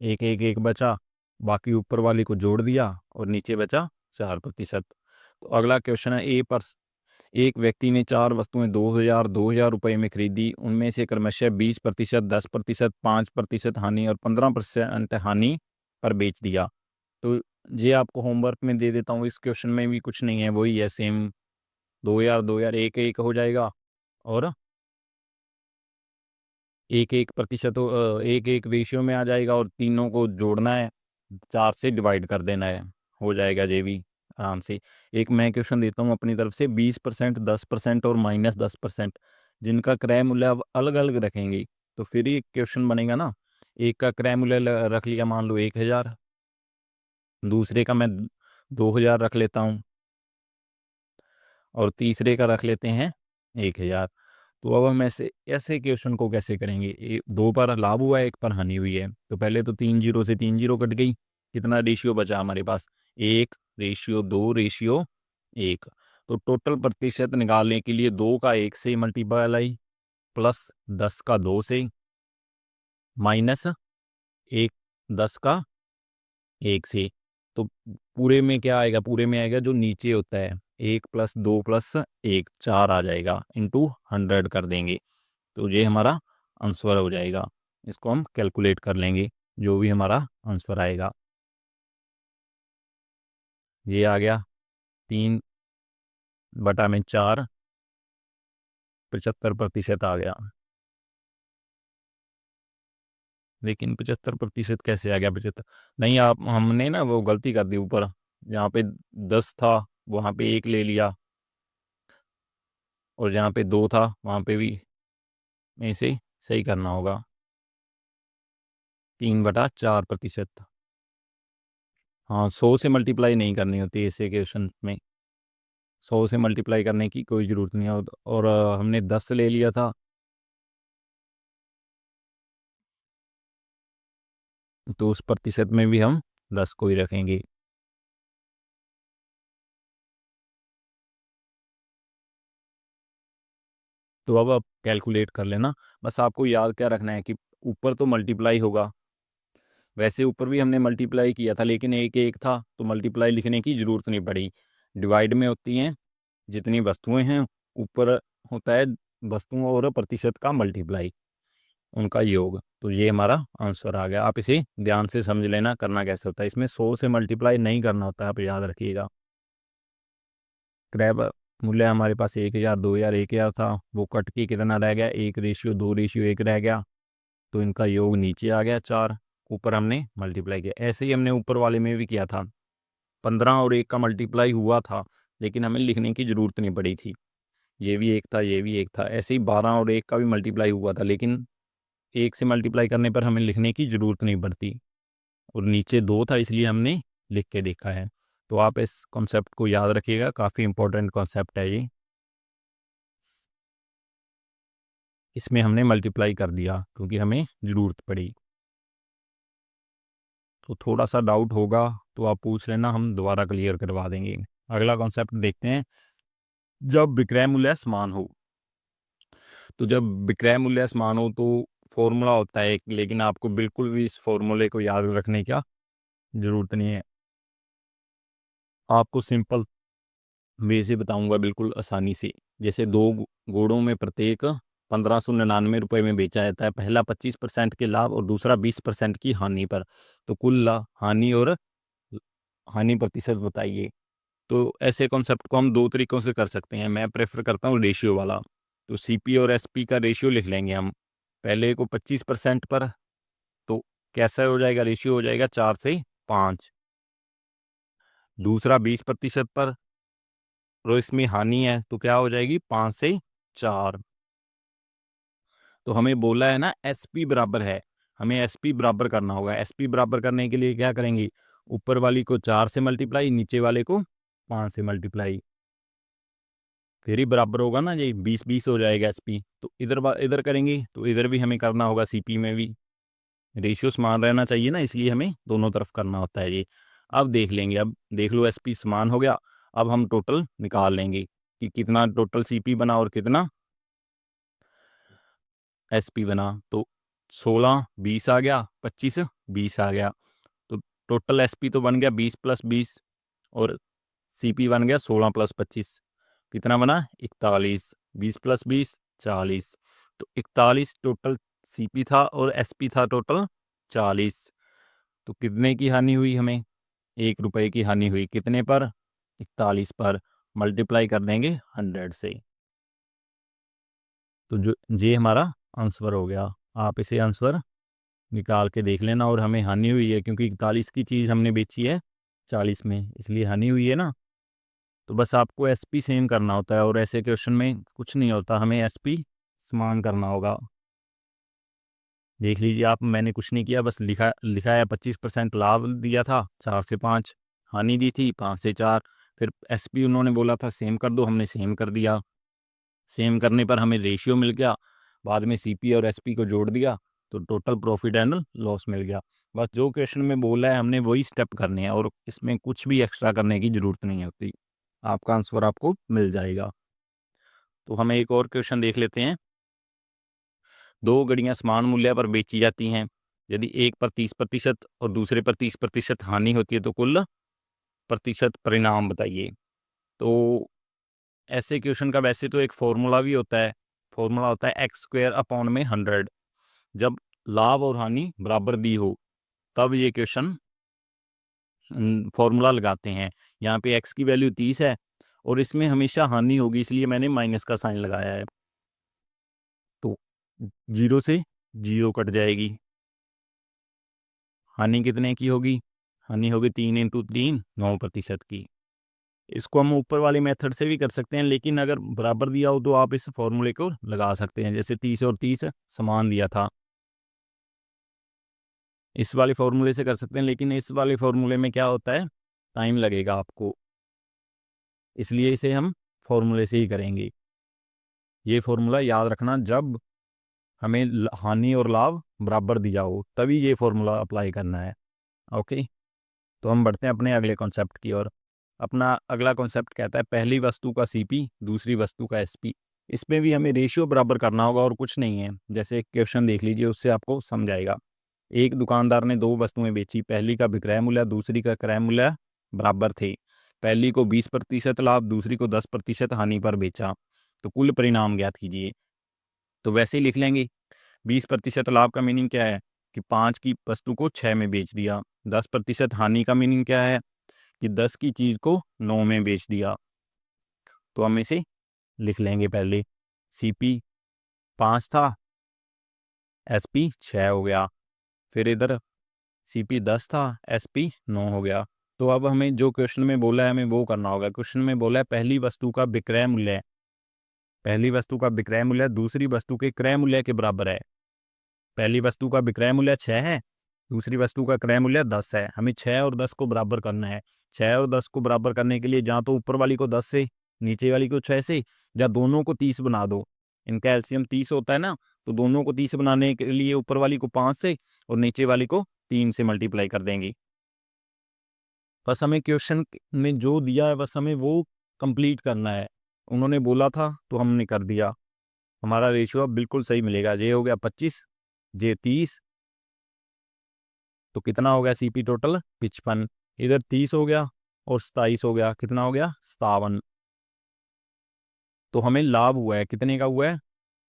एक एक एक बचा, बाकी ऊपर वाले को जोड़ दिया और नीचे बचा 4%। तो अगला क्वेश्चन है, ए पर एक व्यक्ति ने 4 वस्तुएं 2,000 रुपए में खरीदी। उनमें से क्रमशः 20%, 10%, 5% हानि और 15% हानि पर बेच दिया। तो ये आपको होमवर्क में दे देता हूँ। इस क्वेश्चन में भी कुछ नहीं है, वही है सेम। 2,000 एक एक हो जाएगा, और एक एक प्रतिशत एक एक रेशियो में आ जाएगा, और तीनों को जोड़ना है, 4 से डिवाइड कर देना है, हो जाएगा ये भी आराम से। एक मैं क्वेश्चन देता हूँ अपनी तरफ से, 20%, 10% और -10%, जिनका क्रय मूल्य अब अलग अलग रखेंगे तो फिर ही क्वेश्चन बनेगा ना। एक का क्रय मूल्य रख लिया मान लो 1,000, दूसरे का मैं 2,000 रख लेता हूँ, और तीसरे का रख लेते हैं 1,000। तो अब हम ऐसे ऐसे क्वेश्चन को कैसे करेंगे, दो पर लाभ हुआ है, एक पर हानि हुई है, तो पहले तो 3 जीरो से 3 जीरो कट गई, कितना रेशियो बचा हमारे पास, 1:2:1। तो टोटल प्रतिशत निकालने के लिए 2 का 1 से मल्टीप्लाई, प्लस 10 का 2 से, माइनस 1 10 का 1 से। तो पूरे में क्या आएगा, पूरे में आएगा जो नीचे होता है, 1+2+1 4 आ जाएगा, इंटू 100 कर देंगे, तो ये हमारा आंसर हो जाएगा। इसको हम कैलकुलेट कर लेंगे, जो भी हमारा आंसर आएगा। ये आ गया 3/4, 75% आ गया। लेकिन 75% कैसे आ गया, 75 नहीं, आप हमने ना वो गलती कर दी, ऊपर जहाँ पे 10 था वहाँ पे 1 ले लिया, और जहाँ पे 2 था वहाँ पे भी ऐसे सही करना होगा। 3/4%। हाँ, 100 से मल्टीप्लाई नहीं करनी होती ऐसे क्वेश्चन में, 100 से मल्टीप्लाई करने की कोई ज़रूरत नहीं है। और हमने 10 ले लिया था, तो उस प्रतिशत में भी हम 10 को ही रखेंगे। तो अब आप कैलकुलेट कर लेना। बस आपको याद क्या रखना है कि ऊपर तो मल्टीप्लाई होगा, वैसे ऊपर भी हमने मल्टीप्लाई किया था, लेकिन एक एक था तो मल्टीप्लाई लिखने की ज़रूरत नहीं पड़ी। डिवाइड में होती हैं जितनी वस्तुएं हैं, ऊपर होता है वस्तुओं और प्रतिशत का मल्टीप्लाई, उनका योग। तो ये हमारा आंसर आ गया। आप इसे ध्यान से समझ लेना करना कैसे होता है। इसमें 100 से मल्टीप्लाई नहीं करना होता है, आप याद रखिएगा। क्रय मूल्य हमारे पास 1,000, 2,000, 1,000 था, वो कट के कितना रह गया, 1:2:1 रह गया, तो इनका योग नीचे आ गया 4, ऊपर हमने मल्टीप्लाई किया। ऐसे ही हमने ऊपर वाले में भी किया था, 15 और 1 का मल्टीप्लाई हुआ था, लेकिन हमें लिखने की ज़रूरत नहीं पड़ी थी। ये भी 1 था, ये भी 1 था। ऐसे ही 12 और 1 का भी मल्टीप्लाई हुआ था, लेकिन 1 से मल्टीप्लाई करने पर हमें लिखने की ज़रूरत नहीं पड़ती, और नीचे 2 था इसलिए हमने लिख के देखा है। तो आप इस कॉन्सेप्ट को याद रखिएगा, काफ़ी इंपॉर्टेंट कॉन्सेप्ट है ये। इसमें हमने मल्टीप्लाई कर दिया क्योंकि हमें ज़रूरत पड़ी। तो थोड़ा सा डाउट होगा तो आप पूछ लेना, हम दोबारा क्लियर करवा देंगे। अगला कॉन्सेप्ट देखते हैं, जब विक्रय मूल्य समान हो। तो जब विक्रय मूल्य समान हो तो फॉर्मूला होता है एक, लेकिन आपको बिल्कुल भी इस फॉर्मूले को याद रखने का ज़रूरत नहीं है। आपको सिंपल वे से बताऊंगा बिल्कुल आसानी से। जैसे दो घोड़ों में प्रत्येक 1,599 में बेचा जाता है, पहला 25% के लाभ और दूसरा 20% की हानि पर। तो कुल हानि और हानि प्रतिशत बताइए। तो ऐसे कॉन्सेप्ट को हम दो तरीकों से कर सकते हैं। मैं प्रेफर करता हूँ रेशियो वाला। तो सीपी और एसपी का रेशियो लिख लेंगे हम। पहले को 25% पर, तो कैसा हो जाएगा, रेशियो हो जाएगा 4:5। दूसरा 20% पर, और इसमें हानि है तो क्या हो जाएगी 5:4। तो हमें बोला है ना SP बराबर है, हमें SP बराबर करना होगा। SP बराबर करने के लिए क्या करेंगे, ऊपर वाली को 4 से मल्टीप्लाई, नीचे वाले को 5 से मल्टीप्लाई, फिर ही बराबर होगा ना, ये 20-20 हो जाएगा SP। तो इधर करेंगे तो इधर भी हमें करना होगा, CP में भी रेशियो समान रहना चाहिए ना, इसलिए हमें दोनों तरफ करना होता है ये। अब देख लेंगे, अब देख लो SP समान हो गया। अब हम टोटल निकाल लेंगे कि कितना टोटल CP बना और कितना SP बना। तो 16 20 आ गया, 25 20 आ गया। तो टोटल SP तो बन गया 20 + 20 और CP बन गया 16 + 25। कितना बना, 41। 20 + 20 40। तो 41 टोटल CP था और SP था टोटल 40। तो कितने की हानि हुई हमें, 1 रुपए की हानि हुई। कितने पर, 41 पर। मल्टीप्लाई कर देंगे 100 से। तो जो ये हमारा आंसर हो गया। आप इसे आंसर निकाल के देख लेना। और हमें हानि हुई है क्योंकि 41 की चीज़ हमने बेची है 40 में, इसलिए हानि हुई है ना। तो बस आपको SP सेम करना होता है और ऐसे क्वेश्चन में कुछ नहीं होता, हमें SP समान करना होगा। देख लीजिए आप, मैंने कुछ नहीं किया, बस लिखा लिखा है 25% लाभ दिया था, 4 से 5 हानि दी थी, 5 से 4। फिर SP उन्होंने बोला था सेम कर दो, हमने सेम कर दिया। सेम करने पर हमें रेशियो मिल गया, बाद में CP और SP को जोड़ दिया तो टोटल प्रॉफिट एंड लॉस मिल गया। बस जो क्वेश्चन में बोला है हमने वही स्टेप करने हैं और इसमें कुछ भी एक्स्ट्रा करने की ज़रूरत नहीं होती, आपका आंसर आपको मिल जाएगा। तो हमें एक और क्वेश्चन देख लेते हैं। दो घड़ियां समान मूल्य पर बेची जाती हैं, यदि एक पर 30% और दूसरे पर 30% हानि होती है तो कुल प्रतिशत परिणाम बताइए। तो ऐसे क्वेश्चन का वैसे तो एक फॉर्मूला भी होता है, फॉर्मूला होता है x² / 100। जब लाभ और हानि बराबर दी हो तब ये क्वेश्चन फॉर्मूला लगाते हैं। यहाँ पे x की वैल्यू 30 है और इसमें हमेशा हानि होगी, इसलिए मैंने माइनस का साइन लगाया है। तो 0 से 0 कट जाएगी। हानि कितने की होगी, हानि होगी 3 × 3 9% की। इसको हम ऊपर वाले मेथड से भी कर सकते हैं, लेकिन अगर बराबर दिया हो तो आप इस फॉर्मूले को लगा सकते हैं। जैसे 30 और 30 समान दिया था, इस वाले फॉर्मूले से कर सकते हैं, लेकिन इस वाले फॉर्मूले में क्या होता है, टाइम लगेगा आपको, इसलिए इसे हम फॉर्मूले से ही करेंगे। ये फॉर्मूला याद रखना, जब हमें हानि और लाभ बराबर दिया हो तभी ये फॉर्मूला अप्लाई करना है। ओके, तो हम बढ़ते हैं अपने अगले कॉन्सेप्ट की ओर। अपना अगला कॉन्सेप्ट कहता है पहली वस्तु का CP, दूसरी वस्तु का SP। इसमें भी हमें रेशियो बराबर करना होगा और कुछ नहीं है। जैसे एक क्वेश्चन देख लीजिए, उससे आपको समझ आएगा। एक दुकानदार ने 2 वस्तुएं बेची, पहली का विक्रय मूल्य दूसरी का क्रय मूल्य बराबर थे। पहली को 20% लाभ, दूसरी को 10% हानि पर बेचा, तो कुल परिणाम ज्ञात कीजिए। तो वैसे ही लिख लेंगे। 20% लाभ का मीनिंग क्या है कि 5 की वस्तु को 6 में बेच दिया। 10% हानि का मीनिंग क्या है कि 10 की चीज़ को 9 में बेच दिया। तो हम इसे लिख लेंगे। पहले CP 5 था, SP 6 हो गया। फिर इधर CP 10 था, SP 9 हो गया। तो अब हमें जो क्वेश्चन में बोला है हमें वो करना होगा। क्वेश्चन में बोला है पहली वस्तु का विक्रय मूल्य, पहली वस्तु का विक्रय मूल्य दूसरी वस्तु के क्रय मूल्य के बराबर है। पहली वस्तु का विक्रय मूल्य 6 है, दूसरी वस्तु का क्रय मूल्य 10 है। हमें 6 और 10 को बराबर करना है। 6 और 10 को बराबर करने के लिए या तो ऊपर वाली को 10 से, नीचे वाली को 6 से, या दोनों को 30 बना दो। इनका एलसीएम 30 होता है ना, तो दोनों को 30 बनाने के लिए ऊपर वाली को 5 से और नीचे वाली को 3 से मल्टीप्लाई कर देंगे। बस हमें क्वेश्चन में जो दिया है बस हमें वो कंप्लीट करना है। उन्होंने बोला था तो हमने कर दिया। हमारा रेशियो अब बिल्कुल सही मिलेगा। ये हो गया 25, ये 30, तो कितना हो गया CP टोटल 55। इधर 30 हो गया और 27 हो गया, कितना हो गया 57। तो हमें लाभ हुआ है, कितने का हुआ है,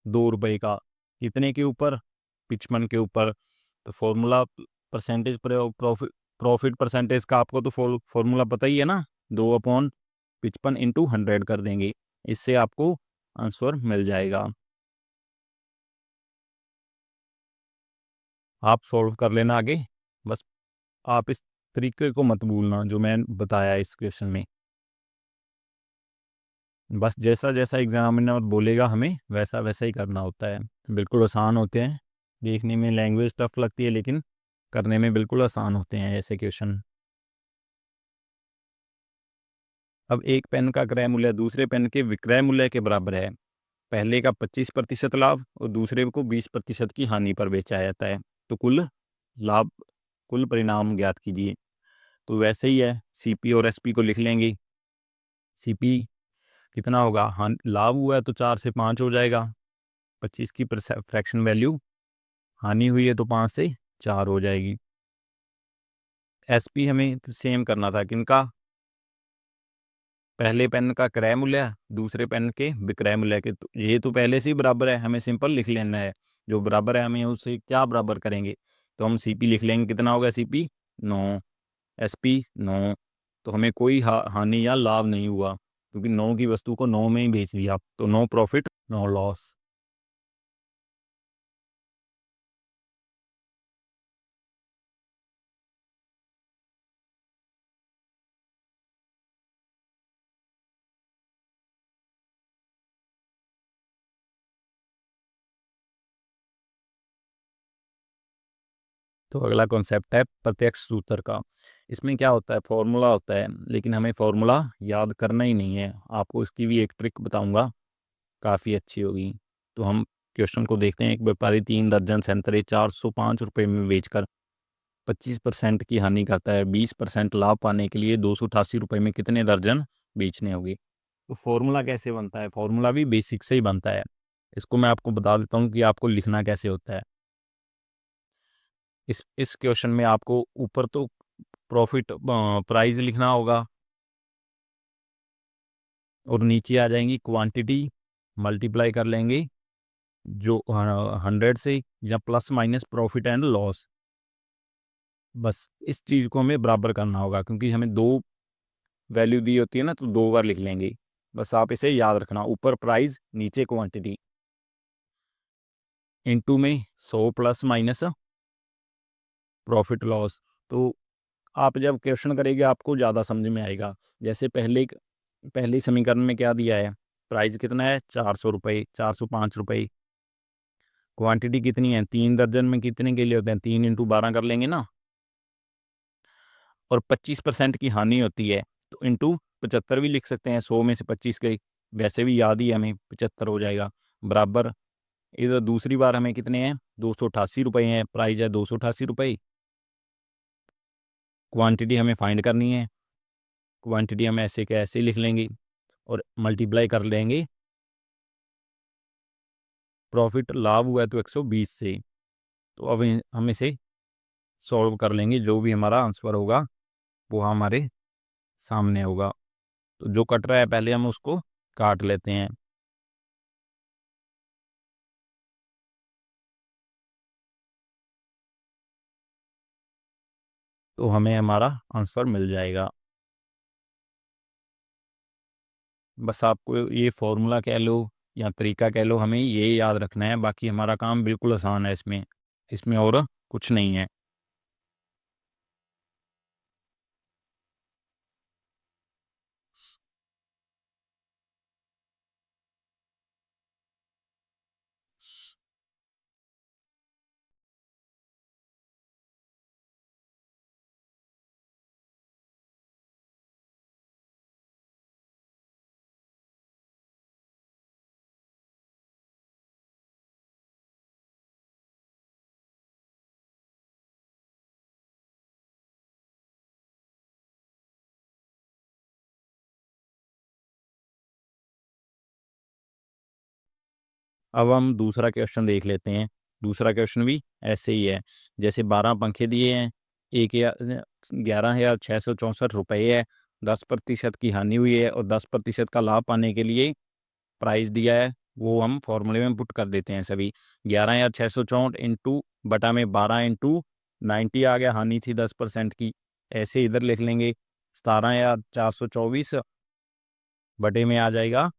2 रुपए का। कितने के ऊपर, 55 के ऊपर। तो formula percentage profit profit percentage का आपको तो फॉर्मूला पता ही है ना, 2/55 × 100 कर देंगे, इससे आपको आंसर मिल जाएगा। आप सॉल्व कर लेना आगे, बस आप इस तरीके को मत भूलना जो मैं बताया इस क्वेश्चन में। बस जैसा जैसा एग्जामिनर बोलेगा हमें वैसा वैसा ही करना होता है। बिल्कुल आसान होते हैं, देखने में लैंग्वेज टफ लगती है लेकिन करने में बिल्कुल आसान होते हैं ऐसे क्वेश्चन। अब एक पेन का क्रय मूल्य दूसरे पेन के विक्रय मूल्य के बराबर है। पहले का 25% लाभ और दूसरे को 20% की हानि पर बेचा जाता है, तो कुल लाभ, कुल परिणाम ज्ञात कीजिए। तो वैसे ही है, सीपी और एसपी को लिख लेंगे। सीपी कितना होगा, लाभ हुआ है तो 4 से 5 हो जाएगा, 25 की फ्रैक्शन वैल्यू, हानि हुई है तो 5 से 4 हो जाएगी। एसपी हमें सेम करना था, किनका, पहले पेन का क्रय मूल्य दूसरे पेन के विक्रय मूल्य के, तो ये तो पहले से ही बराबर है, हमें सिंपल लिख लेना है। जो बराबर है हमें उससे क्या बराबर करेंगे, तो हम सीपी लिख लेंगे, कितना होगा सीपी 9, एसपी 9। तो हमें कोई हानि या लाभ नहीं हुआ क्योंकि 9 की वस्तु को 9 में ही बेच दिया, तो नो प्रॉफिट नो लॉस। तो अगला कॉन्सेप्ट है प्रत्यक्ष सूत्र का। इसमें क्या होता है, फॉर्मूला होता है, लेकिन हमें फॉर्मूला याद करना ही नहीं है। आपको इसकी भी एक ट्रिक बताऊंगा, काफ़ी अच्छी होगी। तो हम क्वेश्चन को देखते हैं। एक व्यापारी 3 दर्जन संतरे 405 रुपये में बेचकर 25% की हानि करता है। 20% लाभ पाने के लिए 288 रुपये में कितने दर्जन बेचने होंगे। तो फॉर्मूला कैसे बनता है, फॉर्मूला भी बेसिक से ही बनता है। इसको मैं आपको बता देता हूँ कि आपको लिखना कैसे होता है। इस क्वेश्चन में आपको ऊपर तो प्रॉफिट प्राइस लिखना होगा और नीचे आ जाएंगी क्वांटिटी, मल्टीप्लाई कर लेंगे जो 100 से, या plus minus profit and loss. बस इस चीज़ को हमें बराबर करना होगा क्योंकि हमें दो वैल्यू दी होती है ना, तो दो बार लिख लेंगे। बस आप इसे याद रखना, ऊपर प्राइस नीचे क्वांटिटी, इनटू में 100 प्लस माइनस प्रॉफिट लॉस। तो आप जब क्वेश्चन करेंगे आपको ज़्यादा समझ में आएगा। जैसे पहले समीकरण में क्या दिया है, प्राइस कितना है 400 रुपये, 405 रुपये। क्वांटिटी कितनी है, 3 दर्जन में कितने के लिए होते हैं, 3 इंटू 12 कर लेंगे ना। और 25% की हानि होती है तो इंटू 75 भी लिख सकते हैं, 100 में से 25 गई, वैसे भी याद ही है हमें, 75 हो जाएगा बराबर। इधर दूसरी बार हमें कितने हैं, 288 रुपये हैं, प्राइस है 288 रुपये। क्वांटिटी हमें फाइंड करनी है, क्वांटिटी हम ऐसे के ऐसे लिख लेंगे और मल्टीप्लाई कर लेंगे प्रॉफिट, लाभ हुआ है तो 120 से। तो अब हम इसे सॉल्व कर लेंगे, जो भी हमारा आंसर होगा वो हमारे सामने होगा। तो जो कट रहा है पहले हम उसको काट लेते हैं, तो हमें हमारा आंसर मिल जाएगा। बस आपको ये फॉर्मूला कह लो या तरीका कह लो, हमें ये याद रखना है, बाकी हमारा काम बिल्कुल आसान है इसमें, इसमें और कुछ नहीं है। अब हम दूसरा क्वेश्चन देख लेते हैं। दूसरा क्वेश्चन भी ऐसे ही है, जैसे 12 पंखे दिए हैं, 11,664 रुपये है, 10% की हानि हुई है और 10% का लाभ पाने के लिए प्राइस दिया है, वो हम फॉर्मूले में पुट कर देते हैं सभी। 11,664 इंटू बटा में 12 इंटू 90 आ गया, हानि थी 10% की, ऐसे इधर लिख लेंगे। 17,424 बटे में आ जाएगा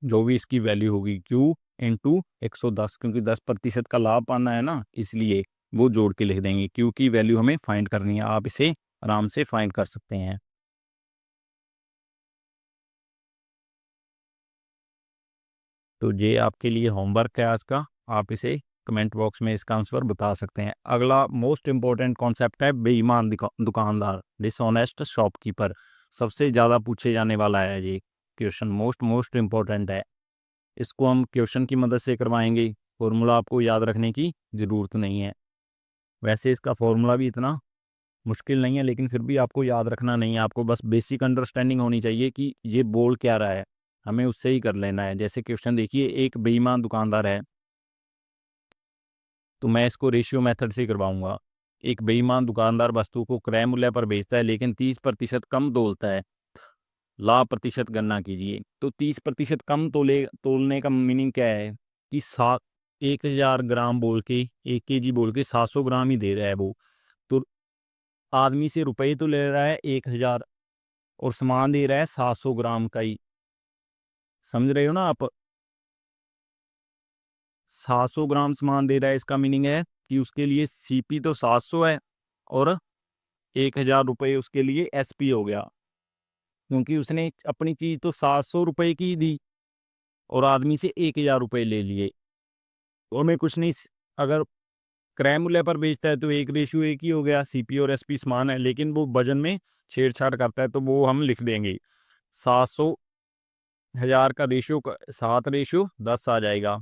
जो भी इसकी वैल्यू होगी, क्यू इंटू 110, क्योंकि 10% का लाभ पाना है ना, इसलिए वो जोड़ के लिख देंगे। क्यू की वैल्यू हमें फाइंड करनी है, आप इसे आराम से फाइंड कर सकते हैं। तो ये आपके लिए होमवर्क है आज का, आप इसे कमेंट बॉक्स में इसका आंसर बता सकते हैं। अगला मोस्ट इम्पोर्टेंट कॉन्सेप्ट है बेईमान दुकानदार, डिसऑनेस्ट शॉपकीपर। सबसे ज़्यादा पूछे जाने वाला है ये क्वेश्चन, मोस्ट इम्पोर्टेंट है। इसको हम क्वेश्चन की मदद से करवाएंगे, फॉर्मूला आपको याद रखने की ज़रूरत नहीं है। वैसे इसका फॉर्मूला भी इतना मुश्किल नहीं है, लेकिन फिर भी आपको याद रखना नहीं है, आपको बस बेसिक अंडरस्टैंडिंग होनी चाहिए कि ये बोल क्या रहा है, हमें उससे ही कर लेना है। जैसे क्वेश्चन देखिए, एक बेईमान दुकानदार है, तो मैं इसको रेशियो मेथड से करवाऊंगा। एक बेईमान दुकानदार वस्तु को क्रय मूल्य पर बेचता है लेकिन 30% कम तोलता है, लाभ प्रतिशत गणना कीजिए। तो 30% कम तोलने का मीनिंग क्या है कि 1,000 ग्राम बोल के, 1 kg बोल के 700 ग्राम ही दे रहा है वो। तो आदमी से रुपए तो ले रहा है 1,000 और सामान दे रहा है 700 ग्राम का ही। समझ रहे हो ना आप? 700 ग्राम सामान दे रहा है, इसका मीनिंग है कि उसके लिए सीपी तो 700 है और 1,000 रुपये उसके लिए एसपी हो गया, क्योंकि उसने अपनी चीज़ तो 700 रुपये की दी और आदमी से 1,000 रुपये ले लिए। तो हमें कुछ नहीं, अगर क्रय मूल्य पर बेचता है तो 1:1 ही हो गया, सीपी और एसपी समान है, लेकिन वो वजन में छेड़छाड़ करता है तो वो हम लिख देंगे 700 1000 का रेशियो 7:10 आ जाएगा।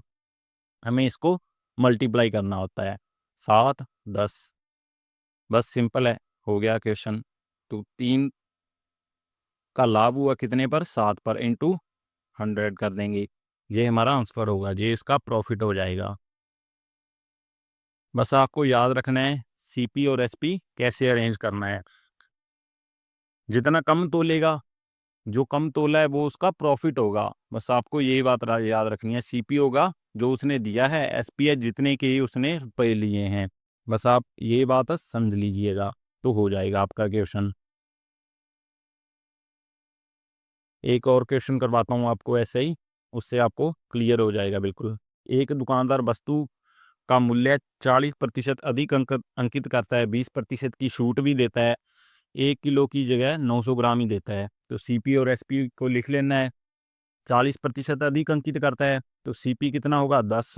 हमें इसको मल्टीप्लाई करना होता है, 7 10, बस सिंपल है, हो गया क्वेश्चन। तो 3 का लाभ हुआ कितने पर, 7 पर, इंटू 100 कर देंगे, ये हमारा आंसर होगा, ये इसका प्रॉफिट हो जाएगा। बस आपको याद रखना है सीपी और एसपी कैसे अरेंज करना है। जितना कम तोलेगा, जो कम तोला है वो उसका प्रॉफिट होगा, बस आपको यही बात याद रखनी है। सीपी होगा जो उसने दिया है, एसपी है जितने के उसने रुपए लिए हैं, बस आप ये बात समझ लीजिएगा, तो हो जाएगा आपका क्वेश्चन। एक और क्वेश्चन करवाता हूँ आपको ऐसे ही, उससे आपको क्लियर हो जाएगा बिल्कुल। एक दुकानदार वस्तु का मूल्य 40% अधिक अंकित करता है, 20% की छूट भी देता है, 1 किलो की जगह 900 ग्राम ही देता है। तो सीपी और एसपी को लिख लेना है। 40% अधिक अंकित करता है तो सीपी कितना होगा, 10,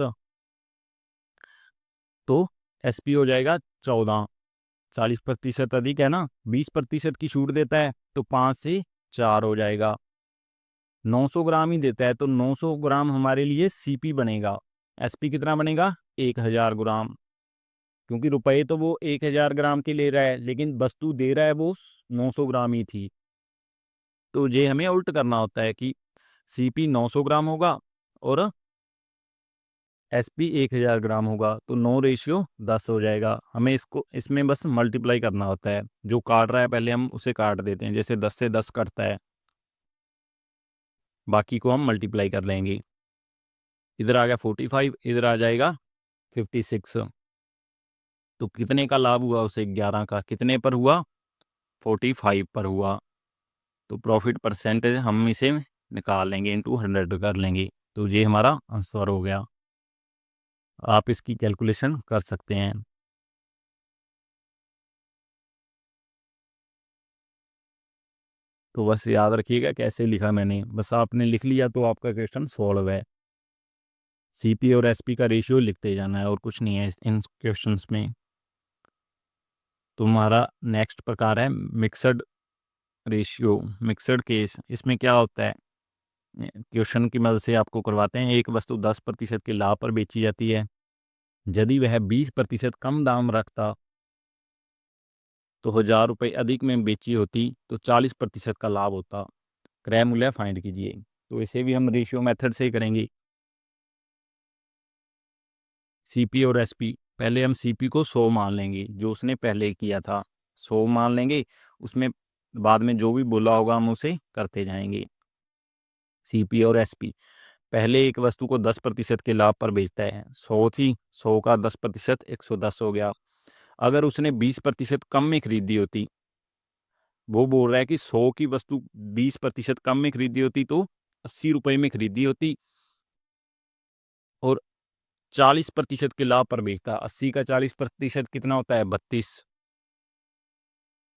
तो एसपी हो जाएगा 14। 40% अधिक है ना, 20% की छूट देता है तो 5 से 4 हो जाएगा। 900 ग्राम ही देता है तो 900 ग्राम हमारे लिए सीपी बनेगा। एसपी कितना बनेगा, 1,000 ग्राम, क्योंकि रुपए तो वो 1,000 ग्राम के ले रहा है लेकिन वस्तु दे रहा है वो 900 ग्राम ही थी। तो ये हमें उल्ट करना होता है कि सीपी 900 ग्राम होगा और एसपी 1,000 ग्राम होगा, तो 9:10 हो जाएगा। हमें इसको इसमें बस मल्टीप्लाई करना होता है, जो काट रहा है पहले हम उसे काट देते हैं, जैसे 10 से 10 कटता है, बाकी को हम मल्टीप्लाई कर लेंगे। इधर आ गया 45, इधर आ जाएगा 56। तो कितने का लाभ हुआ उसे, 11 का, कितने पर हुआ, 45 पर हुआ। तो प्रॉफिट परसेंटेज हम इसे निकाल लेंगे, इंटू 100 कर लेंगे, तो ये हमारा आंसर हो गया। आप इसकी कैलकुलेशन कर सकते हैं। तो बस याद रखिएगा कैसे लिखा मैंने, बस आपने लिख लिया तो आपका क्वेश्चन सॉल्व है। सीपी और एसपी का रेशियो लिखते जाना है और कुछ नहीं है इन क्वेश्चंस में। तुम्हारा नेक्स्ट प्रकार है मिक्सड रेशियो, मिक्सड केस। इसमें क्या होता है, क्वेश्चन की मदद से आपको करवाते हैं। एक वस्तु 10% के लाभ पर बेची जाती है, यदि वह 20% कम दाम रखता तो 1,000 रुपये अधिक में बेची होती तो 40% का लाभ होता। क्रय मूल्य फाइंड कीजिए। तो इसे भी हम रेशियो मेथड से ही करेंगे। सीपी और एसपी, पहले हम सीपी को 100 मान लेंगे, जो उसने पहले किया था 100 मान लेंगे, उसमें बाद में जो भी बोला होगा हम उसे करते जाएंगे। सीपी और एसपी, पहले एक वस्तु को 10% के लाभ पर बेचता है, 100 थी, 100 का 10% 110 हो गया। अगर उसने 20% कम में खरीदी होती, वो बोल रहा है कि 100 की वस्तु 20% कम में खरीदी होती तो 80 रुपये में खरीदी होती और 40% के लाभ पर बेचता। 80 का 40% कितना होता है, 32,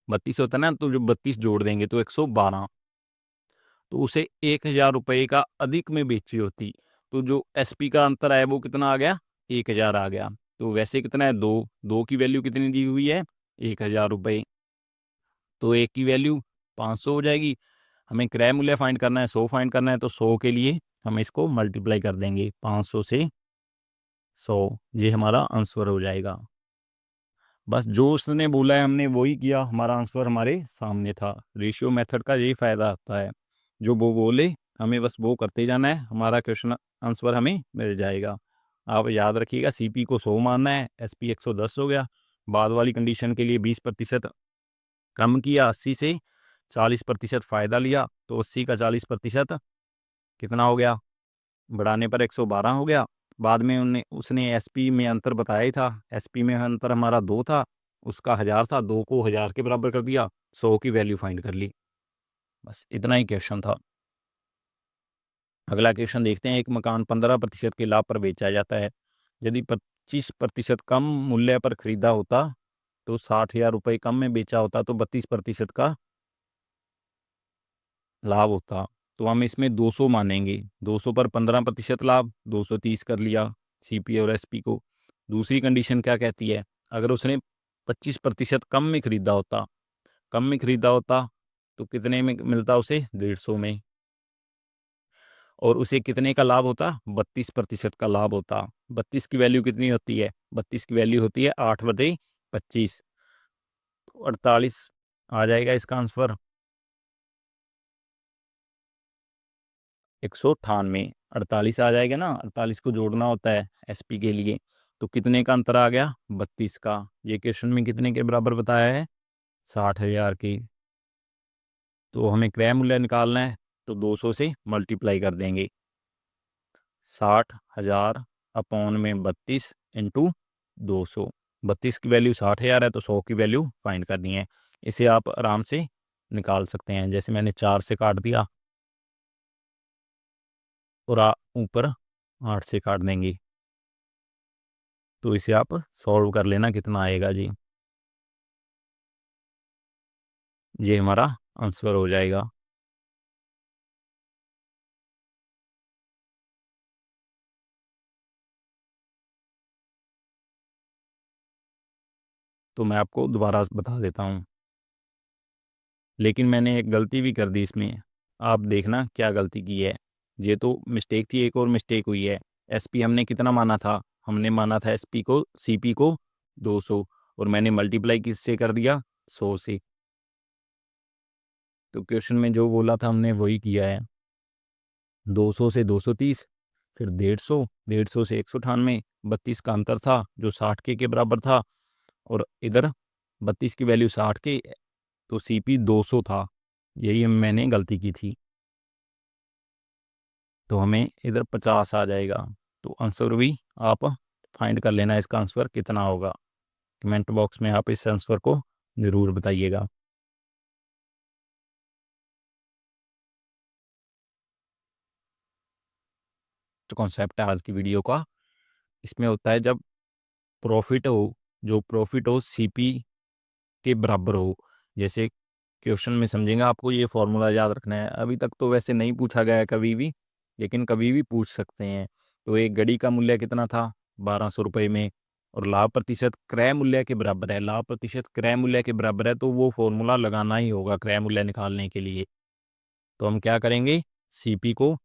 32 होता है ना, तो जो 32 जोड़ देंगे तो 112। तो उसे 1,000 रुपये का अधिक में बेची होती, तो जो एसपी का अंतर है वो कितना आ गया, 1000 आ गया। तो वैसे कितना है, 2, 2 की वैल्यू कितनी दी हुई है, 1000 रुपये। तो एक की वैल्यू 500 हो जाएगी। हमें क्रय मूल्य फाइंड करना है, 100 फाइंड करना है, तो 100 के लिए हम इसको मल्टीप्लाई कर देंगे 500 से 100, ये हमारा आंसर हो जाएगा। बस जो उसने बोला है हमने वही किया, हमारा आंसर हमारे सामने था। रेशियो मेथड का यही फ़ायदा होता है, जो वो बोले हमें बस वो करते जाना है, हमारा क्वेश्चन आंसर हमें मिल जाएगा। आप याद रखिएगा, सीपी को 100 मानना है, एसपी 110 हो गया। बाद वाली कंडीशन के लिए 20% कम किया, 80 से 40% फ़ायदा लिया, तो 80 का 40% कितना हो गया, बढ़ाने पर 112 हो गया। बाद में उन्हें उसने एसपी में अंतर बताया ही था, एसपी में अंतर हमारा 2 था, उसका 1000 था, 2 को 1000 के बराबर कर दिया, 100 की वैल्यू फाइंड कर ली। बस इतना ही क्वेश्चन था। अगला क्वेश्चन देखते हैं। एक मकान 15% के लाभ पर बेचा जाता है। यदि 25% कम मूल्य पर खरीदा होता तो 60,000 रुपये कम में बेचा होता तो 32% का लाभ होता। तो हम इसमें 200 मानेंगे, 200 पर 15% लाभ, 230 कर लिया सीपी और एसपी को। दूसरी कंडीशन क्या कहती है, अगर उसने 25% कम में खरीदा होता तो कितने में मिलता उसे, 150 में। और उसे कितने का लाभ होता, 32% का लाभ होता। 32 की वैल्यू कितनी होती है, 32 की वैल्यू होती है 8/25, 48 आ जाएगा इसका आंसर। 198, 48 आ जाएगा ना, 48 को जोड़ना होता है एसपी के लिए। तो कितने का अंतर आ गया, 32 का। ये क्वेश्चन में कितने के बराबर बताया है, 60,000 की। तो हमें क्रय मूल्य निकालना है, तो 200 से मल्टीप्लाई कर देंगे। 60,000 अपॉन में 32 इंटू 200। 32 की वैल्यू 60,000 है, तो 100 की वैल्यू फाइंड करनी है। इसे आप आराम से निकाल सकते हैं, जैसे मैंने 4 से काट दिया और ऊपर 8 से काट देंगे। तो इसे आप सॉल्व कर लेना, कितना आएगा जी। ये हमारा आंसर हो जाएगा। तो मैं आपको दोबारा बता देता हूँ, लेकिन मैंने एक गलती भी कर दी इसमें। आप देखना क्या गलती की है। ये तो मिस्टेक थी, एक और मिस्टेक हुई है। एसपी हमने कितना माना था, हमने माना था एसपी को, सीपी को 200, और मैंने मल्टीप्लाई किससे कर दिया, 100 से। तो क्वेश्चन में जो बोला था हमने वही किया है। 200 से 230, फिर 150, 150 से 198, 32 का अंतर था जो 60 के बराबर था, और इधर 32 की वैल्यू 60 के, तो सीपी 200 था। यही मैंने गलती की थी। तो हमें इधर 50 आ जाएगा। तो आंसर भी आप फाइंड कर लेना, इसका आंसर कितना होगा। कमेंट बॉक्स में आप इस आंसर को ज़रूर बताइएगा। जो कॉन्सेप्ट है आज की वीडियो का, इसमें होता है जब प्रॉफिट हो, जो प्रॉफिट हो सीपी के बराबर हो। जैसे क्वेश्चन में समझेंगे, आपको ये फॉर्मूला याद रखना है। अभी तक तो वैसे नहीं पूछा गया है कभी भी, लेकिन कभी भी पूछ सकते हैं। तो एक घड़ी का मूल्य कितना था, 1200 रुपये में, और लाभ प्रतिशत क्रय मूल्य के बराबर है, लाभ प्रतिशत क्रय मूल्य के बराबर है, तो वो फॉर्मूला लगाना ही होगा क्रय मूल्य निकालने के लिए। तो हम क्या करेंगे, सीपी को,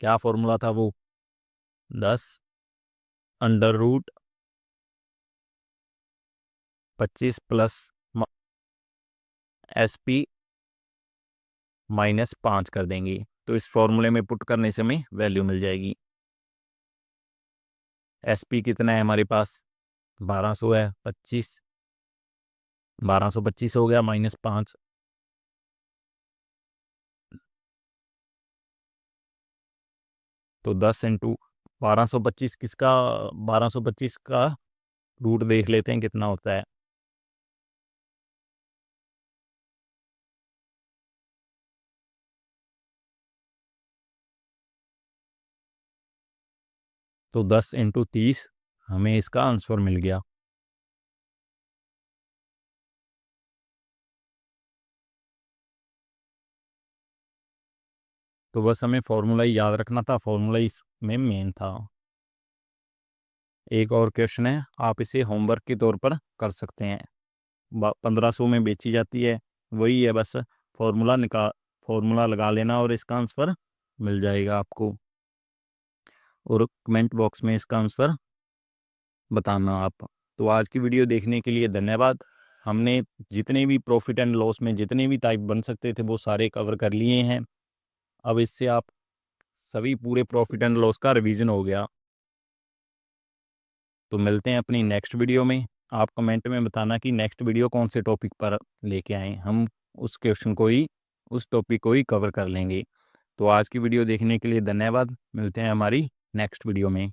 क्या फॉर्मूला था वो, 10 √ 25 प्लस एसपी -5 कर देंगे। तो इस फॉर्मूले में पुट करने से हमें वैल्यू मिल जाएगी। एसपी कितना है हमारे पास, 1200 है, 25, 1225 हो गया, -5, तो 10 इंटू 1225 किसका, 1225 का रूट देख लेते हैं कितना होता है। तो 10 इंटू 30, हमें इसका आंसर मिल गया। तो बस हमें फॉर्मूला ही याद रखना था, फॉर्मूला इसमें मेन था। एक और क्वेश्चन है, आप इसे होमवर्क के तौर पर कर सकते हैं। 1500 में बेची जाती है, वही है, बस फॉर्मूला लगा लेना और इसका आंसर मिल जाएगा आपको। और कमेंट बॉक्स में इसका आंसर बताना आप। तो आज की वीडियो देखने के लिए धन्यवाद। हमने जितने भी प्रॉफिट एंड लॉस में जितने भी टाइप बन सकते थे वो सारे कवर कर लिए हैं। अब इससे आप सभी पूरे प्रॉफिट एंड लॉस का रिवीजन हो गया। तो मिलते हैं अपनी नेक्स्ट वीडियो में। आप कमेंट में बताना कि नेक्स्ट वीडियो कौन से टॉपिक पर लेके आएँ, हम उस क्वेश्चन को ही, उस टॉपिक को ही कवर कर लेंगे। तो आज की वीडियो देखने के लिए धन्यवाद। मिलते हैं हमारी नेक्स्ट वीडियो में।